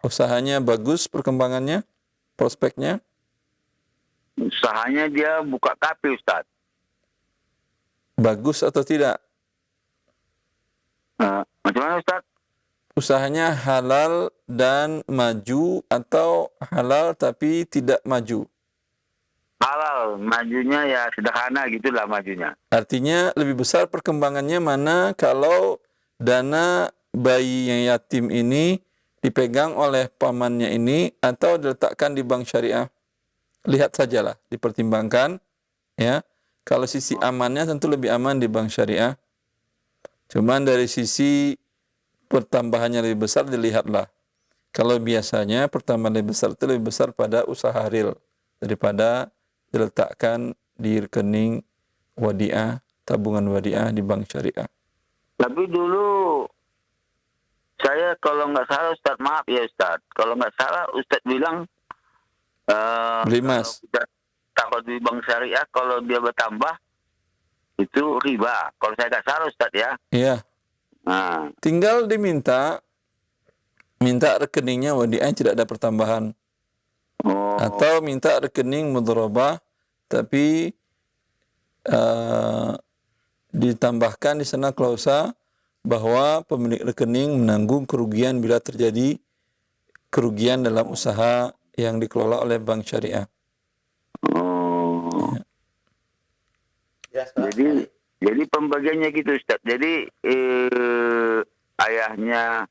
Usahanya bagus perkembangannya, prospeknya. Usahanya dia buka kafe, Ustaz. Bagus atau tidak? Macam mana, Ustaz? Usahanya halal dan maju atau halal tapi tidak maju? Halal, majunya ya sederhana gitulah majunya. Artinya lebih besar perkembangannya mana kalau dana bayi yang yatim ini dipegang oleh pamannya ini atau diletakkan di bank syariah? Lihat sajalah, dipertimbangkan ya. Kalau sisi amannya tentu lebih aman di bank syariah. Cuman dari sisi pertambahannya lebih besar dilihatlah. Kalau biasanya pertambahan lebih besar itu lebih besar pada usaha real daripada diletakkan di rekening wadiah, tabungan wadiah di bank syariah. Tapi dulu saya kalau nggak salah, Ustaz, maaf ya Ustaz, kalau nggak salah Ustaz bilang Beli emas. Kalau di bank syariah kalau dia bertambah itu riba. Kalau saya nggak salah, Ustaz ya. Iya. Nah, Tinggal minta rekeningnya wadiah tidak ada pertambahan. Atau minta rekening mudharabah tapi ditambahkan di sana klausa bahwa pemilik rekening menanggung kerugian bila terjadi kerugian dalam usaha yang dikelola oleh bank syariah. Oh. Jelas, Pak? Jadi pembagiannya gitu Ustaz. Jadi ayahnya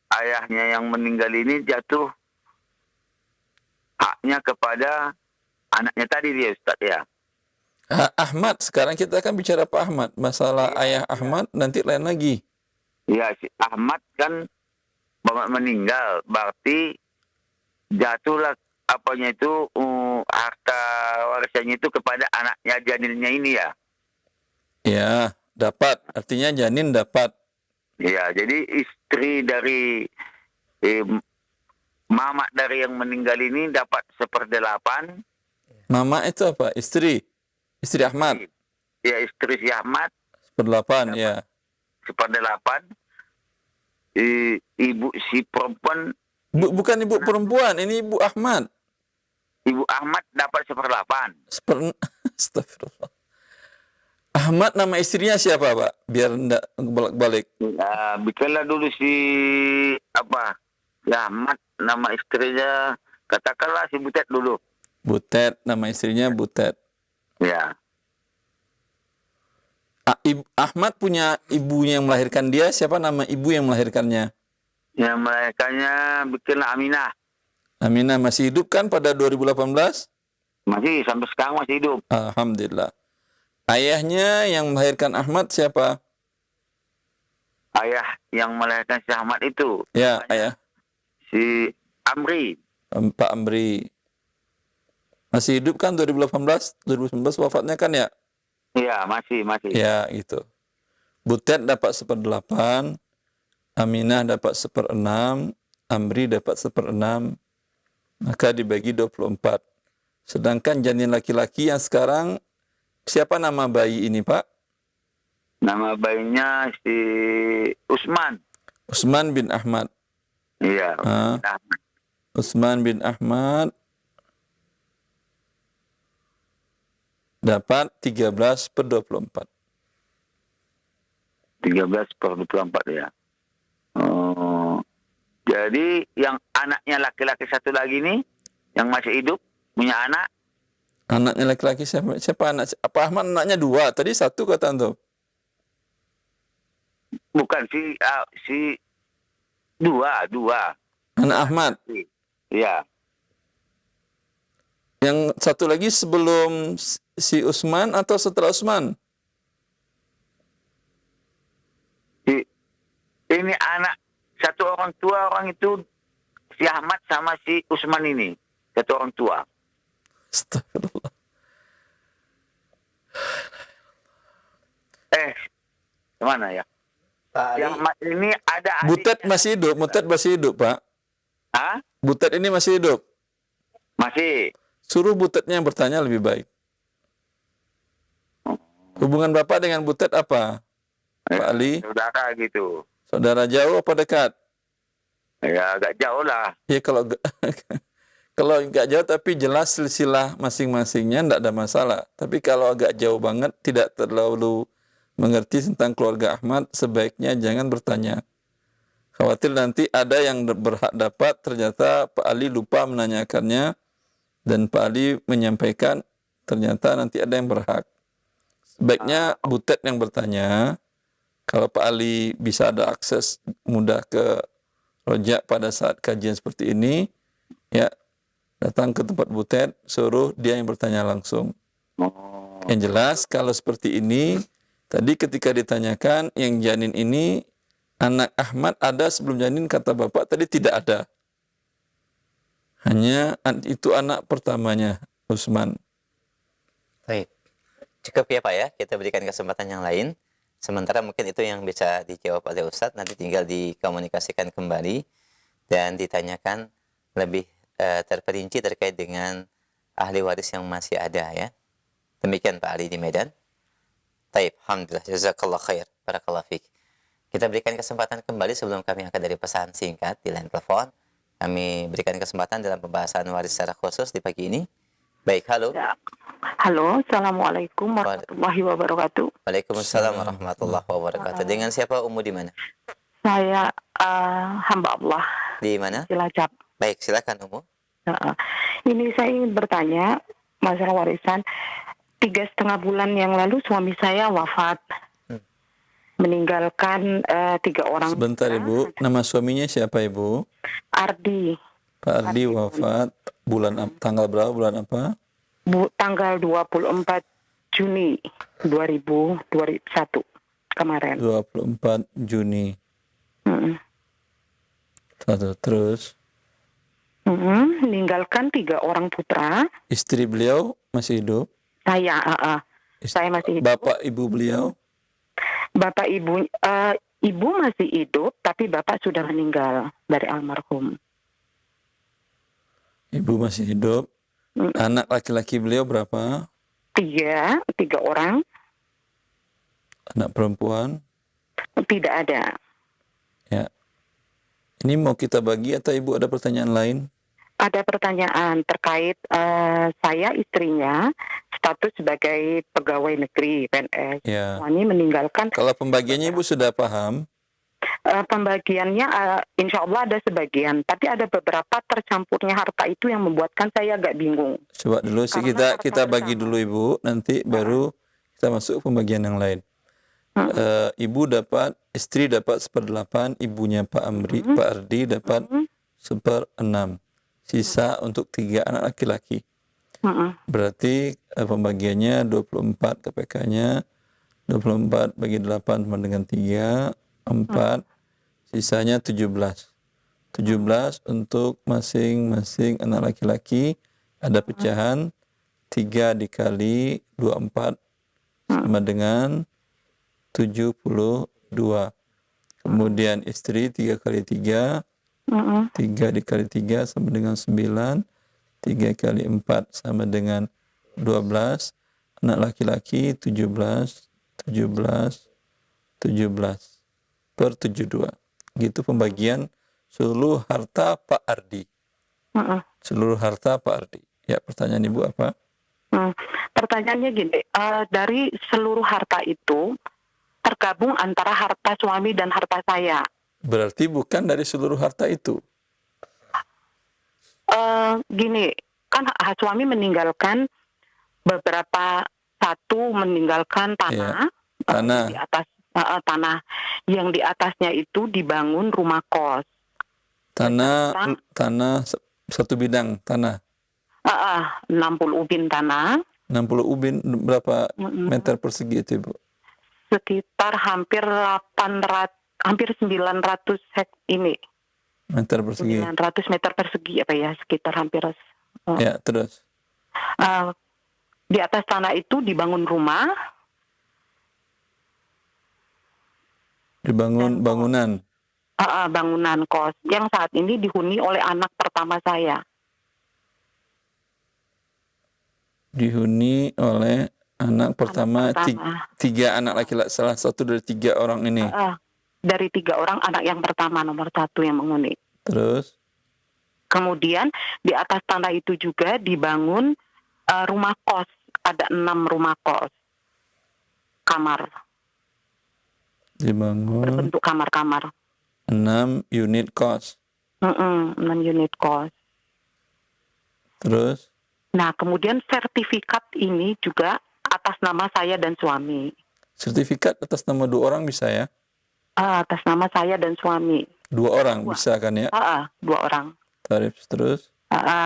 ayahnya yang meninggal ini jatuh haknya kepada anaknya tadi dia Ustaz ya. Ahmad, sekarang kita akan bicara Pak Ahmad. Masalah ayah Ahmad nanti lain lagi. Ya, si Ahmad kan meninggal, berarti jatuhlah apanya itu harta warisannya itu kepada anaknya janinnya ini ya. Ya, dapat. Artinya janin dapat. Ya, jadi istri dari mamak dari yang meninggal ini dapat 1/8. Mama itu apa? Istri. Istri Ahmad. Ya, istri si Ahmad 1/8, ya. 1/8. Ibu si perempuan, Bukan ibu perempuan, ini ibu Ahmad. ibu Ahmad dapat 1/8. Astagfirullah. Ahmad nama istrinya siapa, Pak? Biar enggak balik-balik. Ya, bikinlah dulu si Ahmad, nama istrinya katakanlah si Butet dulu. Butet, nama istrinya Butet. Ya. Ahmad punya ibu yang melahirkan dia. Siapa nama ibu yang melahirkannya? Yang melahirkannya bikinlah Aminah. Aminah masih hidup kan pada 2018? Masih, sampai sekarang masih hidup. Alhamdulillah. Ayahnya yang melahirkan Ahmad siapa? Ayah yang melahirkan si Ahmad itu. Ya, ayah. Si Amri. Pak Amri. Masih hidup kan 2018? 2019 wafatnya kan ya? Iya, masih. Ya, gitu. Butet dapat 1/8, Aminah dapat 1/6, Amri dapat 1/6, maka dibagi 24. Sedangkan janin laki-laki yang sekarang, siapa nama bayi ini, Pak? Nama bayinya si Usman. Usman bin Ahmad. Iya, Ahmad. Usman bin Ahmad dapat 13/24. 13/24 ya. Oh. Jadi yang anaknya laki-laki satu lagi nih, yang masih hidup, punya anak. Anaknya laki-laki siapa? Siapa anak? Apa Ahmad anaknya 2? Tadi 1 kata antum. Bukan si dua. Anak Ahmad. Iya. Yang satu lagi sebelum si Usman atau setelah Usman? Ini anak satu orang tua, orang itu si Ahmad sama si Usman ini. Satu orang tua. Astagfirullah. Kemana ya? Pak Ali, Yang ini ada adiknya. Butet masih hidup, Butet masih hidup, Pak. Hah? Butet ini masih hidup. Masih. Suruh Butetnya yang bertanya lebih baik. Hubungan Bapak dengan Butet apa? Pak Ali? Saudara gitu. Saudara jauh apa dekat? Ya agak jauh lah. Ya kalau nggak jauh tapi jelas silsilah masing-masingnya tidak ada masalah. Tapi kalau agak jauh banget, tidak terlalu mengerti tentang keluarga Ahmad, sebaiknya jangan bertanya. Khawatir nanti ada yang berhak dapat, ternyata Pak Ali lupa menanyakannya, dan Pak Ali menyampaikan, ternyata nanti ada yang berhak. Sebaiknya Butet yang bertanya. Kalau Pak Ali bisa ada akses mudah ke Rojak pada saat kajian seperti ini, ya datang ke tempat Butet, suruh dia yang bertanya langsung. Yang jelas kalau seperti ini, tadi ketika ditanyakan yang janin ini anak Ahmad ada sebelum janin, kata Bapak tadi tidak ada. Hanya itu anak pertamanya, Usman. baik. Cukup ya Pak ya, kita berikan kesempatan yang lain. Sementara mungkin itu yang bisa dijawab oleh Ustadz, nanti tinggal dikomunikasikan kembali dan ditanyakan lebih terperinci terkait dengan ahli waris yang masih ada ya. Demikian Pak Ali di Medan. Taib, alhamdulillah, jazakallah khair, barakallah fiik. Kita berikan kesempatan kembali sebelum kami angkat dari pesan singkat di line telepon. Kami berikan kesempatan dalam pembahasan waris secara khusus di pagi ini. Baik, halo. Ya. Halo, Assalamualaikum warahmatullahi wabarakatuh. Waalaikumsalam warahmatullahi wabarakatuh. Dengan siapa, Umu di mana? Saya hamba Allah Di mana? Cilacap. Baik, silakan Umu. Ini saya ingin bertanya masalah warisan. 3,5 bulan yang lalu suami saya wafat, meninggalkan 3 orang. Sebentar Ibu, nama suaminya siapa Ibu? Ardi. Pak Ardi wafat tanggal berapa, bulan apa? Tanggal 24 Juni 2021 kemarin. 24 Juni. Terus Meninggalkan 3 orang putra. istri beliau masih hidup? Saya masih hidup. Bapak ibu beliau? Bapak ibu masih hidup, tapi bapak sudah meninggal dari almarhum. Ibu masih hidup. Anak laki-laki beliau berapa? 3 orang. Anak perempuan? Tidak ada. Ya. Ini mau kita bagi atau Ibu ada pertanyaan lain? Ada pertanyaan terkait saya istrinya status sebagai pegawai negeri PNS. Ya. Suami meninggalkan. Kalau pembagiannya Ibu sudah paham? Pembagiannya insya Allah ada sebagian, tapi ada beberapa tercampurnya harta itu yang membuatkan saya agak bingung. Coba dulu sih kita bagi dulu Ibu, nanti baru kita masuk pembagian yang lain. Istri dapat 1/8, ibunya Pak Ardi dapat 1/6. Sisa untuk 3 anak laki-laki. Berarti pembagiannya 24 KPK-nya, 24 bagi 8 sama dengan 3, 4, sisanya 17. 17 untuk masing-masing anak laki-laki, ada pecahan 3 dikali 24 sama dengan 72. Kemudian istri 3 kali 3, 3 dikali 3 sama dengan 9, 3 kali 4 sama dengan 12, anak laki-laki 17 per 72. Gitu pembagian seluruh harta Pak Ardi. Seluruh harta Pak Ardi. Ya, pertanyaan Ibu apa? Pertanyaannya gini, dari seluruh harta itu tergabung antara harta suami dan harta saya. Berarti bukan dari seluruh harta itu. Gini, kan suami meninggalkan beberapa, meninggalkan tanah, tanah. di atas tanah yang di atasnya itu dibangun rumah kos. Tanah satu bidang tanah. 60 ubin tanah. 60 ubin berapa meter persegi itu Ibu? Sekitar hampir 900 meter persegi. 900 meter persegi apa ya, sekitar hampir. Ya, terus. Di atas tanah itu dibangun rumah. Dibangun bangunan. Bangunan kos yang saat ini dihuni oleh anak pertama saya. Dihuni oleh anak pertama. 3 anak laki-laki, salah satu dari 3 orang ini. Dari 3 orang, anak yang pertama nomor 1 yang menghuni. Terus? Kemudian di atas tanah itu juga dibangun rumah kos. Ada 6 rumah kos. Kamar. Dibangun. Berbentuk kamar-kamar. 6 unit kos. 6 unit kos. Terus? Nah, kemudian sertifikat ini juga atas nama saya dan suami. Sertifikat atas nama 2 orang bisa ya? Atas nama saya dan suami. 2 orang bisa kan ya? 2 orang. Tarif terus?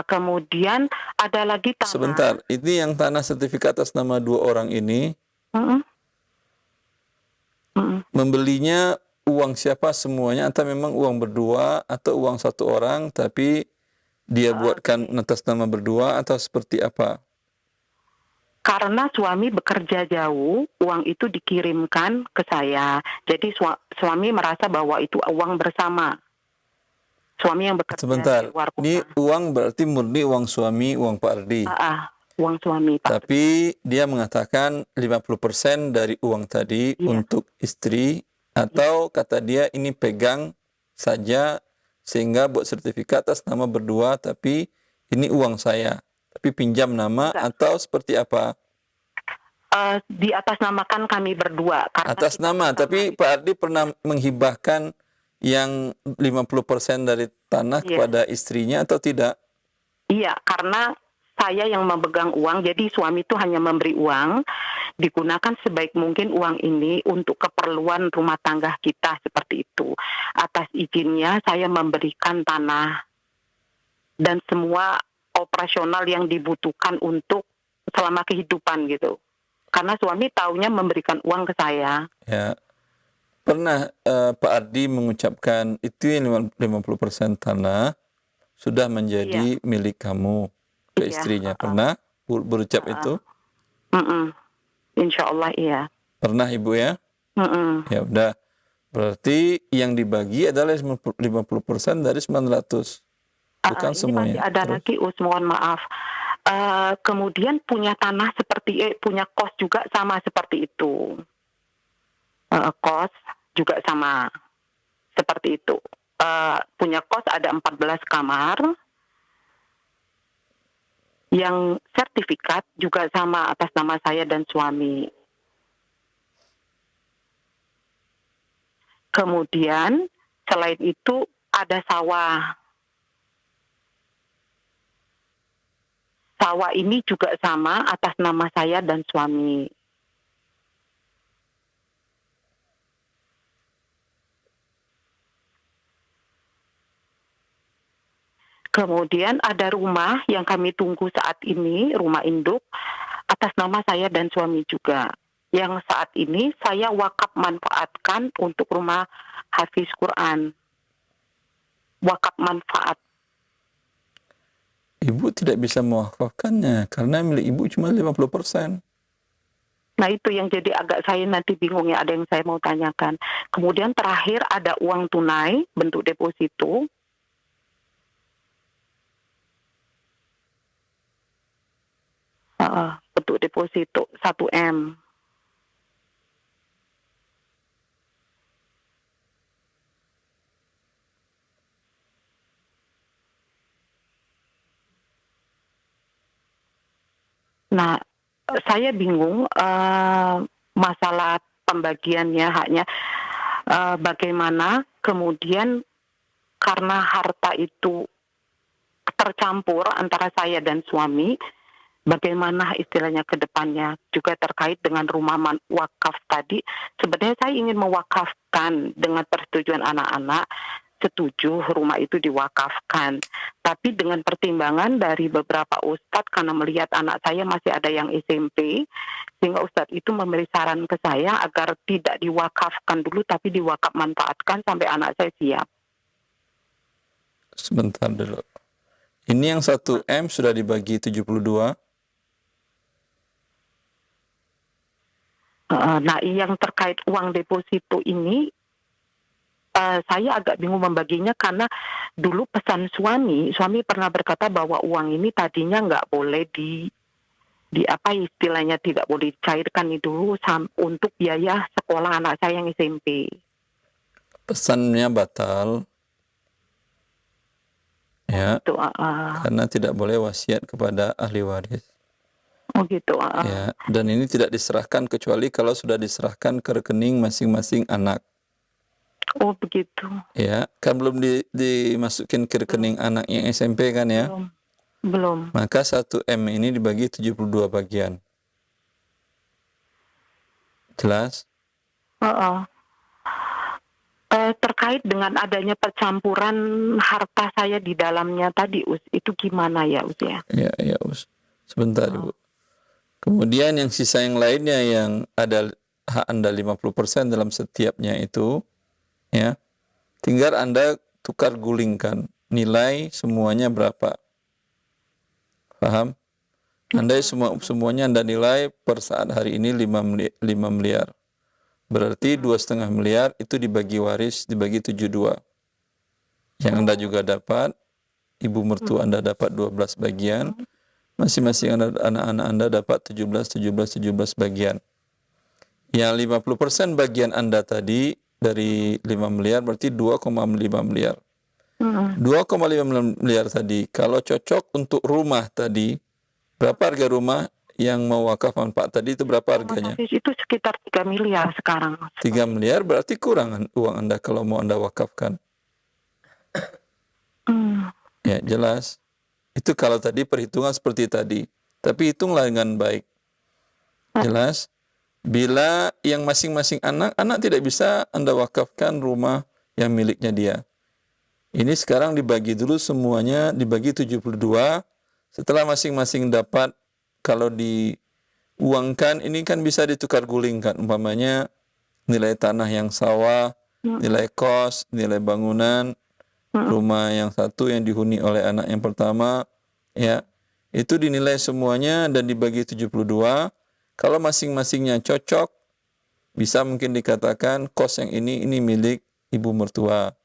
Kemudian ada lagi tanah. Sebentar, ini yang tanah sertifikat atas nama 2 orang ini, membelinya uang siapa semuanya, atau memang uang berdua, atau uang 1 orang, tapi dia buatkan atas nama berdua, atau seperti apa? Karena suami bekerja jauh, uang itu dikirimkan ke saya. Jadi suami merasa bahwa itu uang bersama. Suami yang bekerja Sebentar, di luar kota. ini uang berarti murni uang suami, uang Pak Ardi. Uang suami, Pak. Tapi dia mengatakan 50% dari uang tadi untuk istri, atau kata dia ini pegang saja sehingga buat sertifikat atas nama berdua, tapi ini uang saya. Tapi pinjam nama atau seperti apa? Di atas namakan kami berdua. Karena Atas nama, tapi Pak Ardi pernah menghibahkan yang 50% dari tanah Iya. kepada istrinya atau tidak? Iya, karena saya yang memegang uang, jadi suami itu hanya memberi uang, digunakan sebaik mungkin uang ini untuk keperluan rumah tangga kita seperti itu. Atas izinnya saya memberikan tanah dan semua operasional yang dibutuhkan untuk selama kehidupan gitu. Karena suami taunya memberikan uang ke saya. Ya. Pernah Pak Ardi mengucapkan itu yang 50% tanah sudah menjadi milik kamu ke Iya, istrinya. Pernah berucap itu? Insya Allah iya. Pernah Ibu ya? Ya udah. Berarti yang dibagi adalah 50% dari 900. Bukan Ini semuanya. masih ada lagi, mohon maaf. Kemudian punya tanah seperti punya kos juga sama seperti itu. Kos juga sama seperti itu. Punya kos ada 14 kamar. Yang sertifikat juga sama atas nama saya dan suami. Kemudian selain itu ada sawah. Sawah ini juga sama atas nama saya dan suami. Kemudian ada rumah yang kami tunggu saat ini, rumah induk, atas nama saya dan suami juga. Yang saat ini saya wakaf manfaatkan untuk rumah hafiz Quran. Wakaf manfaat. Ibu tidak bisa mewakafkannya karena milik Ibu cuma 50%. Nah itu yang jadi agak saya nanti bingung ya, ada yang saya mau tanyakan. Kemudian terakhir ada uang tunai bentuk deposito. Bentuk deposito 1 M. Nah, saya bingung masalah pembagiannya haknya bagaimana kemudian karena harta itu tercampur antara saya dan suami, bagaimana istilahnya ke depannya juga terkait dengan rumah wakaf tadi. Sebenarnya saya ingin mewakafkan dengan persetujuan anak-anak, setuju rumah itu diwakafkan. Tapi dengan pertimbangan dari beberapa ustadz karena melihat anak saya masih ada yang SMP, sehingga ustadz itu memberi saran ke saya agar tidak diwakafkan dulu tapi diwakaf manfaatkan sampai anak saya siap. Sebentar dulu. Ini yang 1 M sudah dibagi 72. Nah, yang terkait uang deposito ini, saya agak bingung membaginya karena dulu pesan suami pernah berkata bahwa uang ini tadinya nggak boleh di apa istilahnya tidak boleh dicairkan itu untuk biaya sekolah anak saya yang SMP. Pesannya batal. Ya. Itu, Karena tidak boleh wasiat kepada ahli waris. Oh gitu. Ya, dan ini tidak diserahkan kecuali kalau sudah diserahkan ke rekening masing-masing anak. Oh begitu. Ya, kan belum dimasukin ke rekening anak yang SMP kan ya? Belum. Maka 1 M ini dibagi 72 bagian. Jelas? Terkait dengan adanya percampuran harta saya di dalamnya tadi, itu gimana ya, ya? Ya, sebentar, Ibu. Kemudian yang sisa yang lainnya yang ada hak Anda 50% dalam setiapnya itu, ya, tinggal Anda tukar gulingkan nilai semuanya berapa. Paham? Anda semuanya Anda nilai per saat hari ini 5 miliar. Berarti 2,5 miliar itu dibagi waris, dibagi 72. Yang Anda juga dapat, ibu mertua Anda dapat 12 bagian, masing-masing anak-anak Anda dapat 17 bagian. Yang 50% bagian Anda tadi dari 5 miliar berarti 2,5 miliar. 2,5 miliar tadi, kalau cocok untuk rumah tadi, berapa harga rumah yang mau wakaf manfaat tadi itu berapa harganya? Itu sekitar 3 miliar sekarang. 3 miliar berarti kurang uang Anda kalau mau Anda wakafkan. Ya, jelas. Itu kalau tadi perhitungan seperti tadi. Tapi hitunglah dengan baik. Jelas. Bila yang masing-masing anak tidak bisa Anda wakafkan rumah yang miliknya dia. Ini sekarang dibagi dulu semuanya, dibagi 72. Setelah masing-masing dapat, kalau diuangkan, ini kan bisa ditukar gulingkan. Umpamanya nilai tanah yang sawah, nilai kos, nilai bangunan, rumah yang satu yang dihuni oleh anak yang pertama, ya, itu dinilai semuanya dan dibagi 72. Kalau masing-masingnya cocok, bisa mungkin dikatakan kos yang ini milik ibu mertua.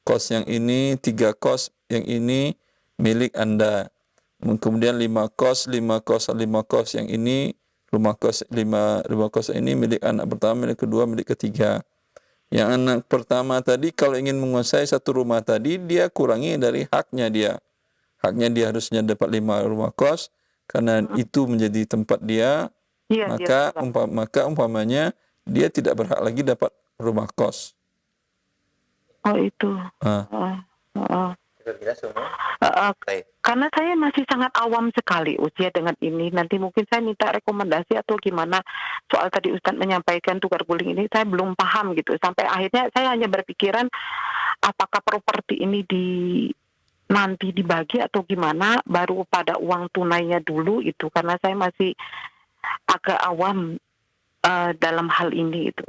Kos yang ini 3 kos, yang ini milik Anda. Kemudian 5 kos yang ini rumah kos 5 kos ini milik anak pertama, milik kedua, milik ketiga. Yang anak pertama tadi kalau ingin menguasai satu rumah tadi, dia kurangi dari haknya dia. Haknya dia harusnya dapat 5 rumah kos, karena itu menjadi tempat dia, maka umpamanya dia tidak berhak lagi dapat rumah kos. Oh itu. Karena saya masih sangat awam sekali usia dengan ini. Nanti mungkin saya minta rekomendasi atau gimana. Soal tadi Ustadz menyampaikan tukar guling ini, saya belum paham gitu. Sampai akhirnya saya hanya berpikiran apakah properti ini nanti dibagi atau gimana, baru pada uang tunainya dulu itu. Karena saya masih agak awam dalam hal ini itu.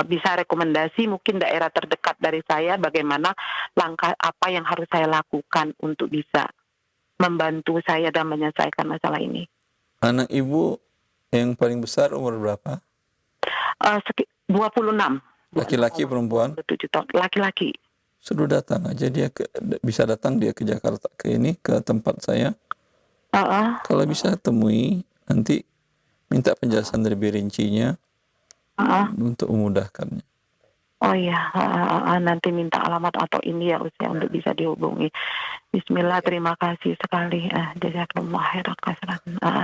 Bisa rekomendasi mungkin daerah terdekat dari saya, bagaimana langkah apa yang harus saya lakukan untuk bisa membantu saya dan menyelesaikan masalah ini. Anak ibu yang paling besar umur berapa? 26. Laki-laki perempuan? 7 tahun. Laki-laki. Suruh datang aja dia bisa datang dia ke Jakarta ke tempat saya. Kalau bisa temui, nanti minta penjelasan lebih rincinya. Untuk memudahkannya. Oh iya, nanti minta alamat atau ini ya usia untuk bisa dihubungi. Bismillah, terima kasih sekali. Jazakallah khairan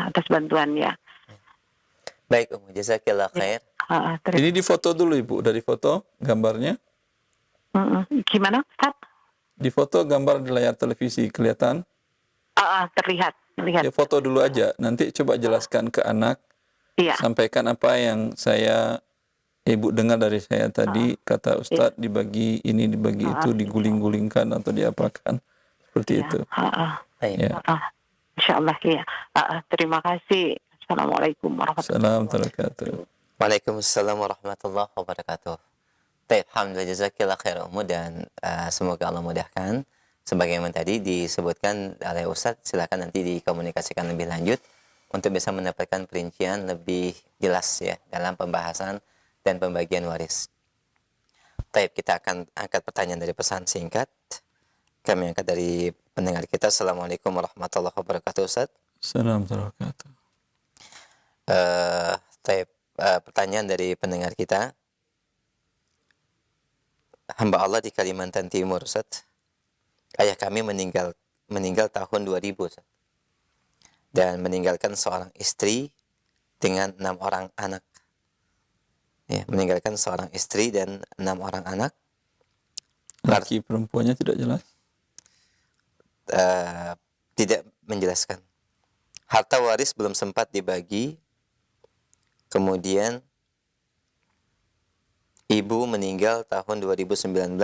atas bantuannya. Baik, jazakallah khair. Ini difoto dulu Ibu, dari foto gambarnya. Gimana, Ustaz? Di foto gambar di layar televisi kelihatan? Terlihat. Ya foto dulu aja, nanti coba jelaskan ke anak. Iya. Sampaikan apa yang Ibu dengar dari saya tadi, kata Ustadz dibagi ini, dibagi itu, diguling-gulingkan atau diapakan. Seperti itu. Ya. InsyaAllah ya. Terima kasih. Assalamualaikum warahmatullahi wabarakatuh. Waalaikumsalam warahmatullahi wabarakatuh. Baik, alhamdulillah jazakallah khairan dan semoga Allah mudahkan. Sebagaimana tadi disebutkan oleh Ustadz, silakan nanti dikomunikasikan lebih lanjut untuk bisa mendapatkan perincian lebih jelas ya dalam pembahasan dan pembagian waris. Baik, kita akan angkat pertanyaan dari pesan singkat. Kami angkat dari pendengar kita. Assalamualaikum warahmatullahi wabarakatuh, Ustaz. Assalamualaikum warahmatullahi wabarakatuh. Pertanyaan dari pendengar kita. Hamba Allah di Kalimantan Timur, Ustaz. Ayah kami meninggal tahun 2000, Ustaz. Dan meninggalkan seorang istri dengan 6 orang anak. Ya, meninggalkan seorang istri dan 6 orang anak. Laki perempuannya tidak jelas? Tidak menjelaskan. Harta waris belum sempat dibagi. Kemudian ibu meninggal tahun 2019.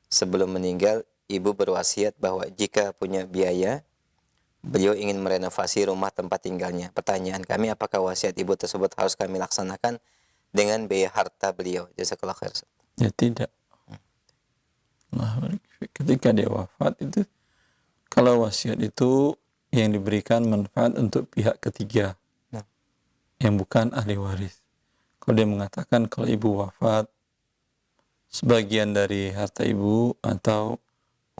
Sebelum meninggal, ibu berwasiat bahwa jika punya biaya, beliau ingin merenovasi rumah tempat tinggalnya. Pertanyaan kami, apakah wasiat ibu tersebut harus kami laksanakan dengan biaya harta beliau? Jazakallah khair. Ya tidak. Ketika dia wafat itu, kalau wasiat itu yang diberikan manfaat untuk pihak ketiga, yang bukan ahli waris. Kalau dia mengatakan kalau ibu wafat, sebagian dari harta ibu atau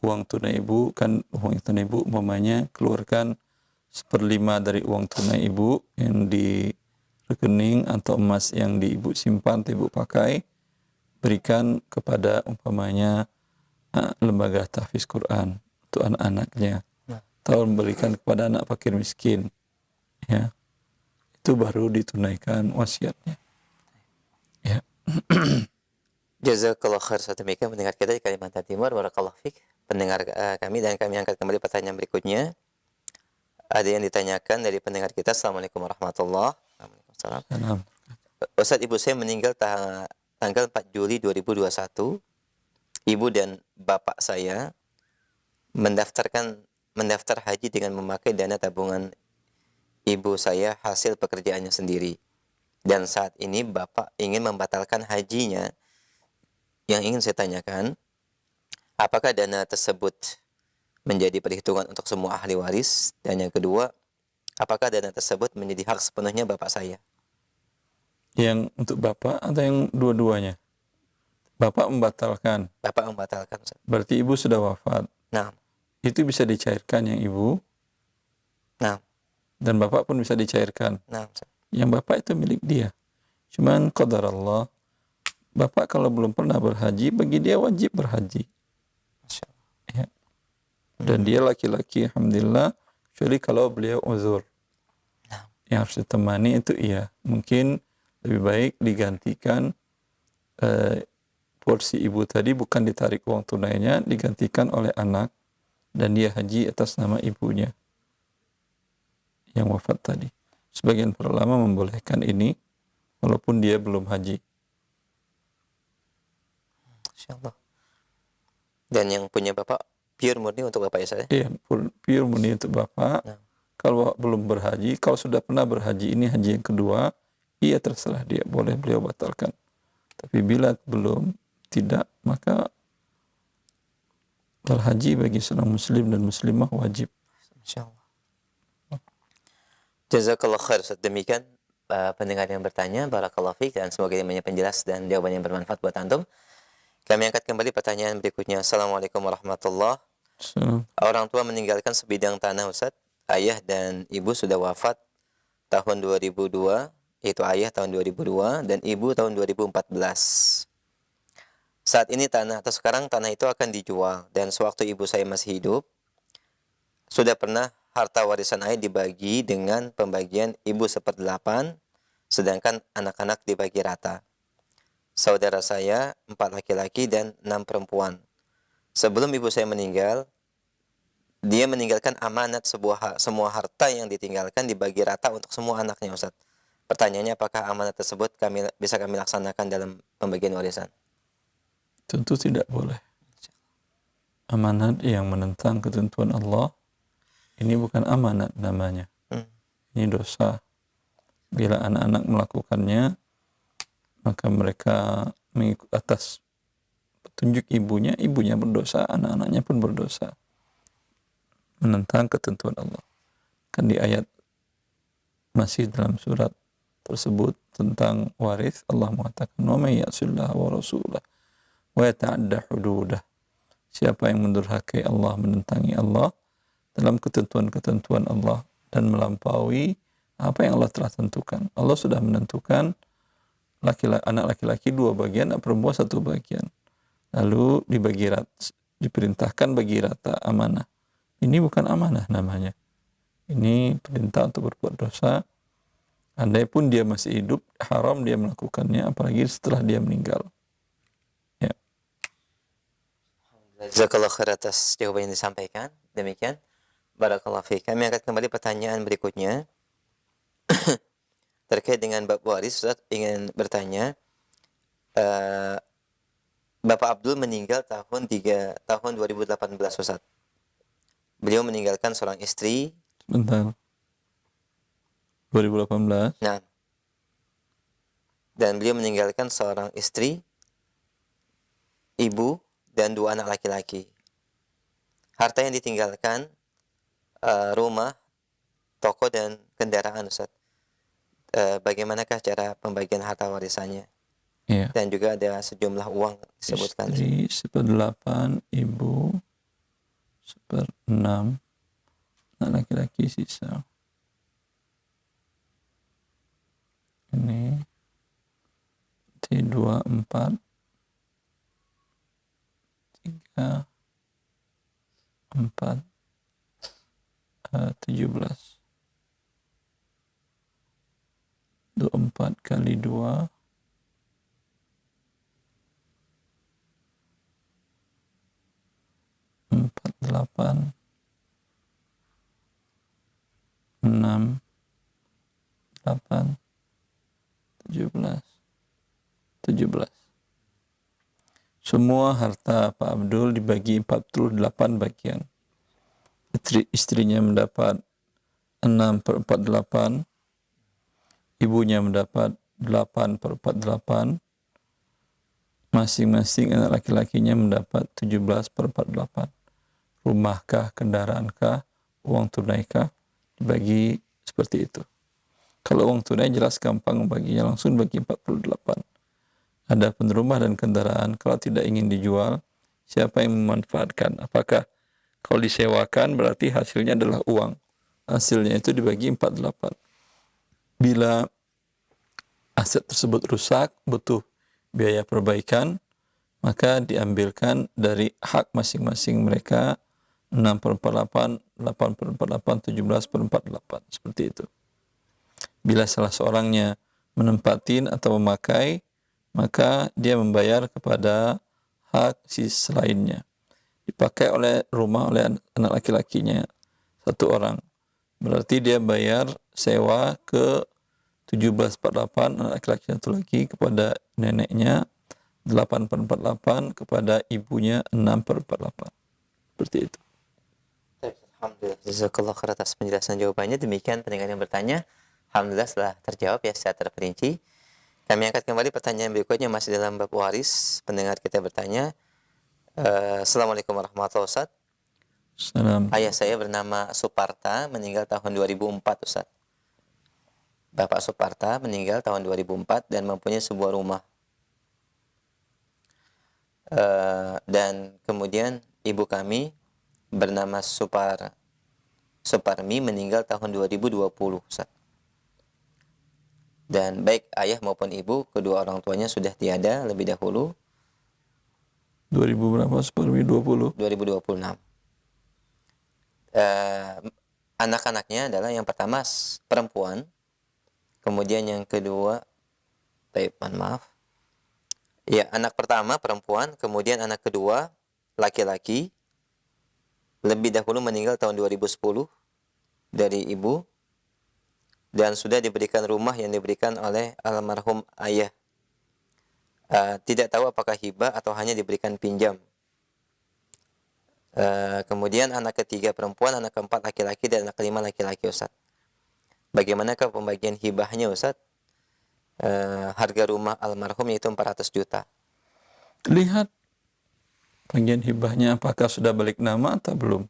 uang tunai ibu, kan uang tunai ibu umpamanya keluarkan 1/5 dari uang tunai ibu yang di rekening atau emas yang di ibu simpan atau ibu pakai, berikan kepada umpamanya lembaga tahfiz Quran untuk anak-anaknya, atau memberikan kepada anak fakir miskin, ya, itu baru ditunaikan wasiatnya. Ya. Jazakallah khair. Demikian pendengar kita di Kalimantan Timur. Barakallahu fiik. Pendengar kami, dan kami angkat kembali pertanyaan berikutnya. Ada yang ditanyakan dari pendengar kita. Assalamualaikum warahmatullahi wabarakatuh. Salam. Ustaz, ibu saya meninggal tanggal 4 Juli 2021. Ibu dan bapak saya mendaftar haji dengan memakai dana tabungan ibu saya hasil pekerjaannya sendiri. Dan saat ini bapak ingin membatalkan hajinya. Yang ingin saya tanyakan, apakah dana tersebut menjadi perhitungan untuk semua ahli waris? Dan yang kedua, apakah dana tersebut menjadi hak sepenuhnya bapak saya? Yang untuk bapak atau yang dua-duanya? Bapak membatalkan. Bapak membatalkan, Ustaz. Berarti ibu sudah wafat. Nah, Itu bisa dicairkan yang ibu. nah, Dan bapak pun bisa dicairkan. nah, Ustaz. Yang bapak itu milik dia. Cuman qadar Allah, bapak kalau belum pernah berhaji, bagi dia wajib berhaji. Masya Allah. Ya. Dan dia laki-laki, alhamdulillah, kecuali kalau beliau uzur. Yang harus ditemani itu iya. Mungkin lebih baik digantikan porsi ibu tadi, bukan ditarik uang tunainya, digantikan oleh anak, dan dia haji atas nama ibunya yang wafat tadi. Sebagian para ulama membolehkan ini, walaupun dia belum haji. Masya Allah. Dan yang punya bapak pure murni untuk bapak saya? Iya, pure murni untuk bapak. Nah. Kalau belum berhaji, kalau sudah pernah berhaji, ini haji yang kedua, iya terserah dia, boleh beliau batalkan. Tapi bila belum, tidak, maka berhaji bagi seorang muslim dan muslimah wajib. Masya Allah. Jazakallah khair. Demikian pendengar yang bertanya, barakallahu fiik, dan semoga ini banyak penjelas dan jawaban yang bermanfaat buat antum. Kami angkat kembali pertanyaan berikutnya. Assalamualaikum warahmatullahi wabarakatuh. Orang tua meninggalkan sebidang tanah, Ustaz. Ayah dan ibu sudah wafat tahun 2002, yaitu ayah tahun 2002 dan ibu tahun 2014. Saat ini atau sekarang tanah itu akan dijual, dan sewaktu ibu saya masih hidup, sudah pernah harta warisan ayah dibagi dengan pembagian ibu 1/8, sedangkan anak-anak dibagi rata. Saudara saya 4 laki-laki dan 6 perempuan. Sebelum ibu saya meninggal, dia meninggalkan amanat semua harta yang ditinggalkan dibagi rata untuk semua anaknya, Ustaz. Pertanyaannya, apakah amanat tersebut bisa kami laksanakan dalam pembagian warisan? Tentu tidak boleh. Amanat yang menentang ketentuan Allah, ini bukan amanat namanya. Ini dosa. Bila anak-anak melakukannya, maka mereka mengikut atas petunjuk ibunya berdosa, anak-anaknya pun berdosa. Menentang ketentuan Allah. Kan di ayat masih dalam surat tersebut tentang waris, Allah mengatakan, "Wa may ya'sillaha wa rasulahu wa yata'adda hududah." Siapa yang mendurhakai Allah, menentangi Allah dalam ketentuan-ketentuan Allah dan melampaui apa yang Allah telah tentukan. Allah sudah menentukan anak laki-laki 2 bagian, anak perempuan 1 bagian. Lalu diperintahkan bagi rata amanah. Ini bukan amanah namanya. Ini perintah untuk berbuat dosa. Andai pun dia masih hidup, haram dia melakukannya, apalagi setelah dia meninggal. Ya. Jazakallah khair atas jawaban yang disampaikan. Demikian. Barakallahu fiik. Kami akan kembali pertanyaan berikutnya. Terkait dengan bab waris, Ustaz ingin bertanya. Bapak Abdul meninggal tahun 2018, Ustaz. Beliau meninggalkan seorang istri. Sebentar. 2018. Nah. Dan beliau meninggalkan seorang istri, ibu, dan 2 anak laki-laki. Harta yang ditinggalkan, rumah, toko, dan kendaraan, Ustaz. Bagaimanakah cara pembagian harta warisannya? Iya. Dan juga ada sejumlah uang disebutkan. Istri 1/8, ibu 1/6, anak laki-laki sisa. Ini 2, 4, 3, 4, 17. 24 kali 2 48 6 8 17 17. Semua harta Pak Abdul dibagi 48 bagian. Istrinya mendapat 6/48, ibunya mendapat 8/48, masing-masing anak laki-lakinya mendapat 17/48. Rumahkah, kendaraankah, uang tunaikah, dibagi seperti itu. Kalau uang tunai jelas gampang baginya, langsung bagi 48. Adapun rumah dan kendaraan kalau tidak ingin dijual, siapa yang memanfaatkan? Apakah kalau disewakan berarti hasilnya adalah uang. Hasilnya itu dibagi 48. Bila aset tersebut rusak, butuh biaya perbaikan, maka diambilkan dari hak masing-masing mereka 6/48, 8/48, 17/48, seperti itu. Bila salah seorangnya menempatin atau memakai, maka dia membayar kepada hak si selainnya. Dipakai oleh rumah oleh anak laki-lakinya satu orang. Berarti dia bayar sewa ke 17/48, anak laki-laki satu lagi kepada neneknya, 8/48 kepada ibunya, 6/48. Seperti itu. Alhamdulillah. Jazakallah khair atas penjelasan jawabannya. Demikian pendengar yang bertanya. Alhamdulillah setelah terjawab ya secara terperinci. Kami angkat kembali pertanyaan berikutnya masih dalam bab waris. Pendengar kita bertanya, Assalamualaikum warahmatullahi wabarakatuh. Salam. Ayah saya bernama Suparta, meninggal tahun 2004, Ustaz. Bapak Suparta meninggal tahun 2004 dan mempunyai sebuah rumah. Dan kemudian ibu kami bernama Suparmi meninggal tahun 2020, Ustaz. Dan baik ayah maupun ibu, kedua orang tuanya sudah tiada lebih dahulu. 2000 berapa? 2020. 2026. Anak-anaknya adalah yang pertama perempuan, kemudian yang kedua, maaf. Ya, anak pertama perempuan, kemudian anak kedua laki-laki. Lebih dahulu meninggal tahun 2010 dari ibu. Dan sudah diberikan rumah yang diberikan oleh almarhum ayah. Tidak tahu apakah hibah atau hanya diberikan pinjam. Kemudian anak ketiga perempuan, anak keempat laki-laki, dan anak kelima laki-laki, Ustaz. Bagaimanakah pembagian hibahnya, Ustaz? Harga rumah almarhum yaitu 400 juta. Lihat bagian hibahnya apakah sudah balik nama atau belum.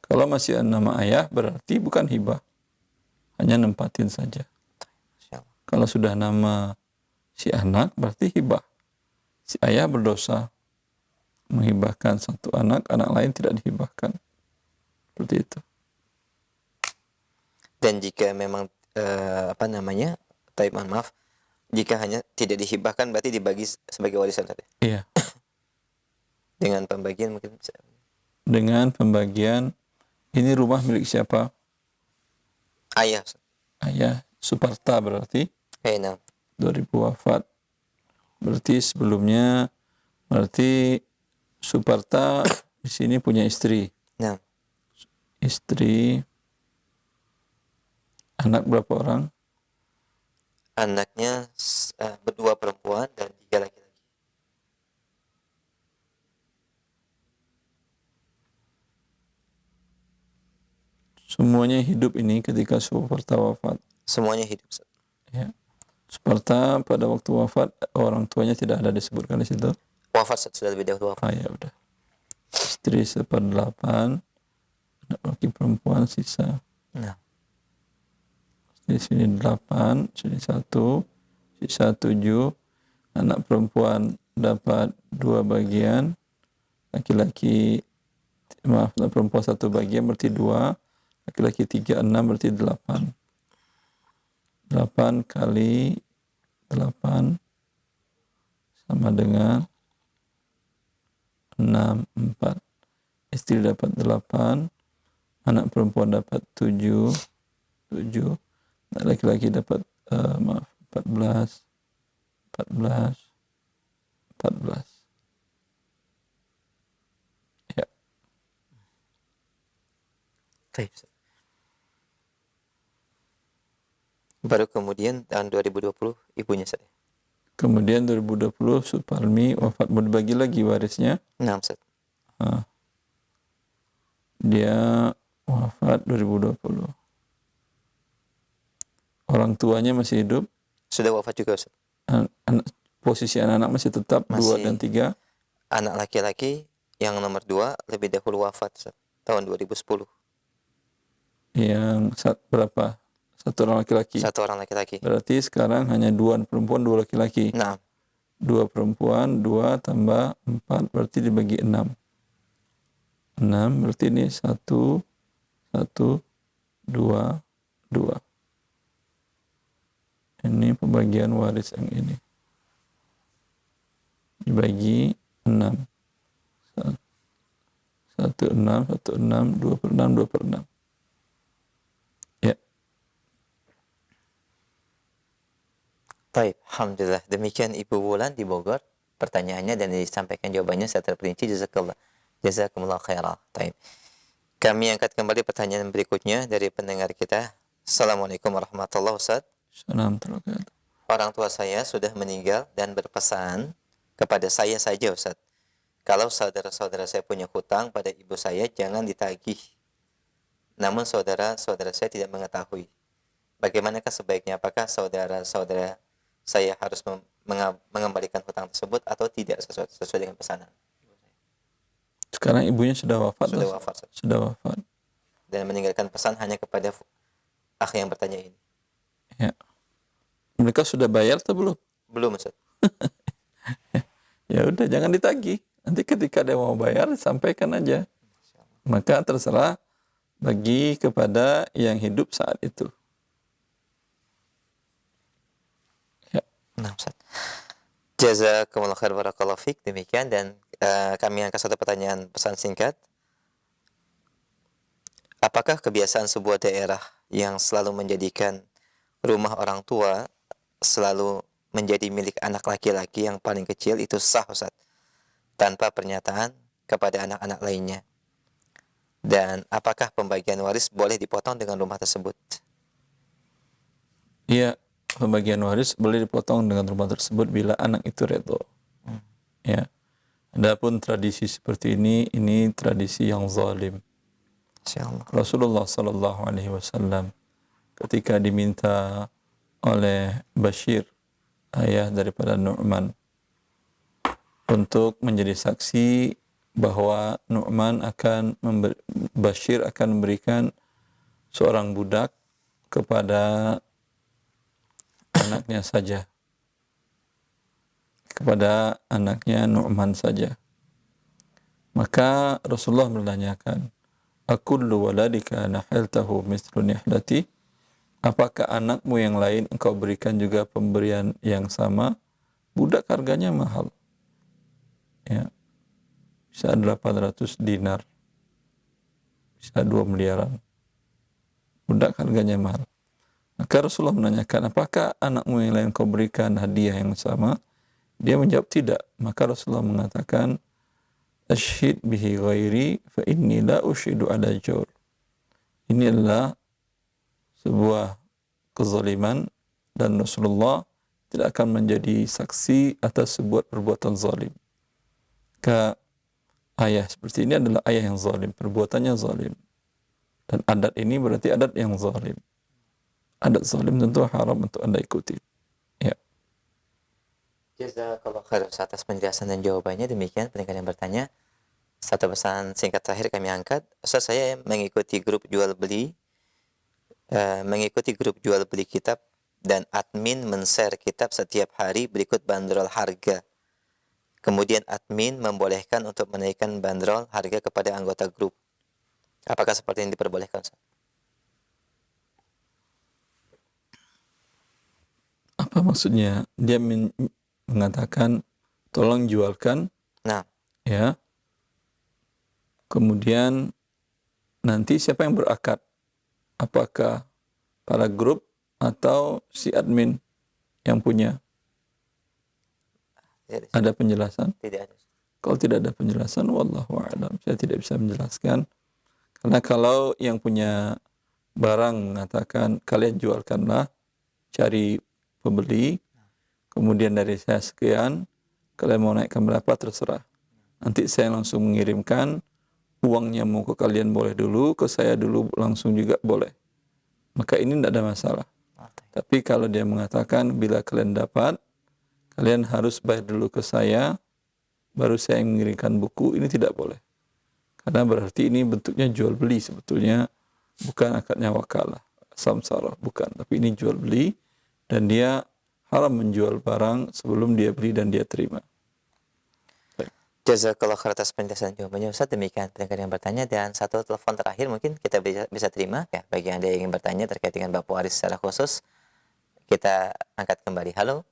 Kalau masih nama ayah berarti bukan hibah, hanya nempatin saja. Kalau sudah nama si anak berarti hibah. Si ayah berdosa menghibahkan satu anak, anak lain tidak dihibahkan. Seperti itu. Dan jika memang maaf, jika hanya tidak dihibahkan berarti dibagi sebagai warisan saja. Iya. Dengan pembagian mungkin bisa. Dengan pembagian, ini rumah milik siapa? Ayah. Ayah Suparta berarti. 2000 wafat. Berarti sebelumnya, berarti Suparta di sini punya istri. Nah. Istri. Anak berapa orang? Anaknya berdua perempuan dan 3 laki-laki. Semuanya hidup ini ketika Suparta wafat. Semuanya hidup. Ya. Suparta pada waktu wafat orang tuanya tidak ada disebutkan di situ. Wafat sudah lebih dahulu wafat. Ya udah. Istri 1/8, anak laki perempuan sisa. Nah. Di sini 8, sini 1, sisa 7. Anak perempuan dapat 2 bagian, anak perempuan 1 bagian berarti 2, laki-laki 3, 6 berarti 8. 8 kali 8 sama dengan 6, 4. Istri dapat 8, anak perempuan dapat 7, anak laki-laki dapat maaf, 14. Ya. Baik, Ustaz. Baru kemudian tahun 2020 ibunya Ustaz. Kemudian 2020 Suparmi wafat, mau dibagi lagi warisnya. Nah, Ustaz. Dia wafat 2020. Orang tuanya masih hidup. Sudah wafat juga Ustaz. Posisi anak-anak masih tetap 2 dan 3. Anak laki-laki yang nomor 2 lebih dahulu wafat Ustaz, tahun 2010. Yang berapa? 1 orang laki-laki. 1 orang laki-laki. Berarti sekarang hanya 2 perempuan, 2 laki-laki. Nah, 2 perempuan, 2 tambah 4, berarti dibagi 6. 6, berarti ini 1, 1, 2, 2. Ini pembagian waris yang ini. Dibagi 6. 1, 6, 1, 6, 2 per 6, 2 per 6. Ya. baik. Alhamdulillah. Demikian Ibu Wulan di Bogor. Pertanyaannya dan disampaikan jawabannya secara terperinci. Jazakumullah khairah. Baik. Kami angkat kembali pertanyaan berikutnya dari pendengar kita. Assalamualaikum warahmatullahi wabarakatuh. Assalamualaikum. Orang tua saya sudah meninggal dan berpesan kepada saya saja Ustaz. Kalau saudara-saudara saya punya hutang pada ibu saya, jangan ditagih. Namun saudara-saudara saya tidak mengetahui. Bagaimanakah sebaiknya? Apakah saudara-saudara saya harus mengembalikan hutang tersebut atau tidak sesuai dengan pesanan? Sekarang ibunya sudah wafat. Sudah wafat. Ustaz. Sudah wafat. Dan meninggalkan pesan hanya kepada akh yang bertanya ini. Ya. Mereka sudah bayar atau belum? Belum Ustaz. Ya udah, jangan ditagih. Nanti ketika dia mau bayar, sampaikan aja. Maka terserah bagi kepada yang hidup saat itu. Ya. Nah, Ustaz. Jazakumullah khair barakallahu fiik. Demikian dan kami angkat satu pertanyaan pesan singkat. Apakah kebiasaan sebuah daerah yang selalu menjadikan rumah orang tua selalu menjadi milik anak laki-laki yang paling kecil itu sah Ustaz, tanpa pernyataan kepada anak-anak lainnya? Dan apakah pembagian waris boleh dipotong dengan rumah tersebut? Iya, pembagian waris boleh dipotong dengan rumah tersebut bila anak itu redho. Ya. Adapun tradisi seperti ini tradisi yang zalim. Insyaallah. Rasulullah sallallahu alaihi wasallam ketika diminta oleh Bashir, ayah daripada Nu'man, untuk menjadi saksi bahwa Bashir akan memberikan seorang budak kepada anaknya saja, kepada anaknya Nu'man saja. Maka Rasulullah menanyakan, akullu waladika nahiltahu mithlu nihlati? Apakah anakmu yang lain engkau berikan juga pemberian yang sama? Budak harganya mahal. Ya. Bisa 800 dinar. Bisa 2 miliaran. Budak harganya mahal. Maka Rasulullah menanyakan, apakah anakmu yang lain engkau berikan hadiah yang sama? Dia menjawab tidak. Maka Rasulullah mengatakan, Ashhid bihi ghairi fa inni la ushidu ala jawr. Ini adalah sebuah kezaliman dan Rasulullah tidak akan menjadi saksi atas sebuah perbuatan zalim. Ayah seperti ini adalah ayah yang zalim, perbuatannya zalim. Dan adat ini berarti adat yang zalim. Adat zalim tentu haram untuk Anda ikuti. Ya. Jazakallahu khair atas penjelasan dan jawabannya. Demikian pendengar yang bertanya. Satu pesan singkat terakhir kami angkat. Ustaz, saya mengikuti grup jual beli kitab dan admin men-share kitab setiap hari berikut bandrol harga. Kemudian admin membolehkan untuk menaikkan bandrol harga kepada anggota grup. Apakah seperti yang diperbolehkan, Ustaz? Apa maksudnya? Dia mengatakan tolong jualkan. Nah, Ya. Kemudian nanti siapa yang berakad? Apakah para grup atau si admin yang punya? Tidak, Ada penjelasan? tidak ada. Kalau tidak ada penjelasan, wallahu a'lam, saya tidak bisa menjelaskan. Karena kalau yang punya barang mengatakan kalian jualkanlah, cari pembeli, kemudian dari saya sekian, kalian mau naikkan berapa terserah. Nanti saya langsung mengirimkan, uangnya mau ke kalian boleh dulu, ke saya dulu langsung juga boleh. Maka ini tidak ada masalah. Tapi kalau dia mengatakan bila kalian dapat, kalian harus bayar dulu ke saya, baru saya yang mengirimkan buku, ini tidak boleh. Karena berarti ini bentuknya jual beli sebetulnya, bukan akadnya wakalah, samsara, bukan. Tapi ini jual beli, dan dia haram menjual barang sebelum dia beli dan dia terima. Jazakallah khair atas penjelasan jawabannya Ustaz. Demikian pendengar yang bertanya, dan satu telepon terakhir mungkin kita bisa terima ya, bagi Anda yang ingin bertanya terkait dengan bab waris secara khusus. Kita angkat kembali. Halo.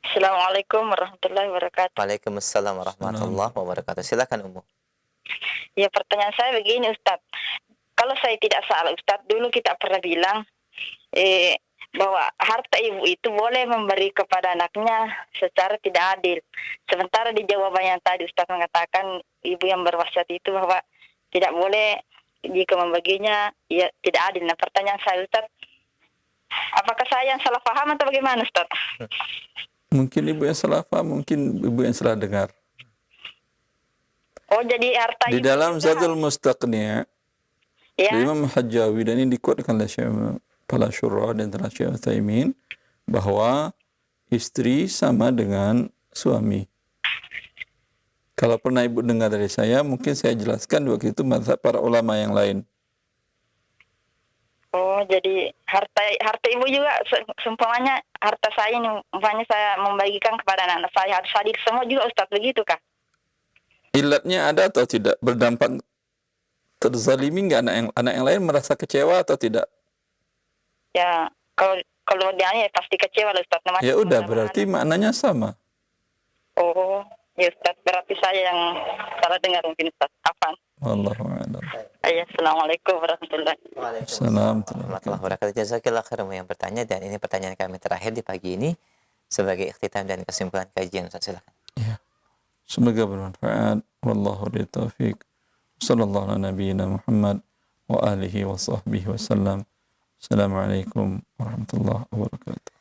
Assalamualaikum warahmatullahi wabarakatuh. Waalaikumsalam warahmatullahi wabarakatuh. Silakan Ummu. Ya, pertanyaan saya begini Ustadz. Kalau saya tidak salah Ustadz, dulu kita pernah bilang bahwa harta ibu itu boleh memberi kepada anaknya secara tidak adil. Sementara di jawaban yang tadi Ustadz mengatakan ibu yang berwasiat itu bahwa tidak boleh jika membaginya ya tidak adil. Nah, pertanyaan saya Ustadz, apakah saya yang salah paham atau bagaimana Ustadz? Mungkin ibu yang salah paham, mungkin ibu yang salah dengar. Oh, jadi harta Di ibu dalam juga- Zadul Mustaqni' ya. Imam Hajjawi, dan ini dikuatkan oleh Syekh Pala Syurah dan Syekh Utsaimin, bahwa istri sama dengan suami. Kalau pernah ibu dengar dari saya, mungkin saya jelaskan waktu itu mazhab para ulama yang lain. Oh, jadi harta ibu juga seumpamanya harta saya ini umpamanya saya membagikan kepada anak saya harus adil semua juga Ustaz, begitu kah? Ilatnya ada atau tidak? Berdampak terzalimi nggak anak yang lain merasa kecewa atau tidak? Ya, kalau dia ya pasti kecewa lah Ustaz. Namanya Ya udah, mana-mana. berarti maknanya sama. Oh, ya Ustaz, berarti saya yang salah dengar mungkin Ustaz. Afan. Wallahu a'lam. Ya, Assalamualaikum warahmatullahi wabarakatuh. Salam. Warahmatullahi wabarakatuh. Jazakallah khair Ummu yang bertanya, dan ini pertanyaan kami terakhir di pagi ini sebagai ikhtitam dan kesimpulan kajian Ustaz. Silakan. Ya. Semoga bermanfaat. Wallahu a'lam taufiq. Sallallahu ala nabiyyina Muhammad wa alihi wa sahbihi wasallam. Assalamualaikum warahmatullahi wabarakatuh.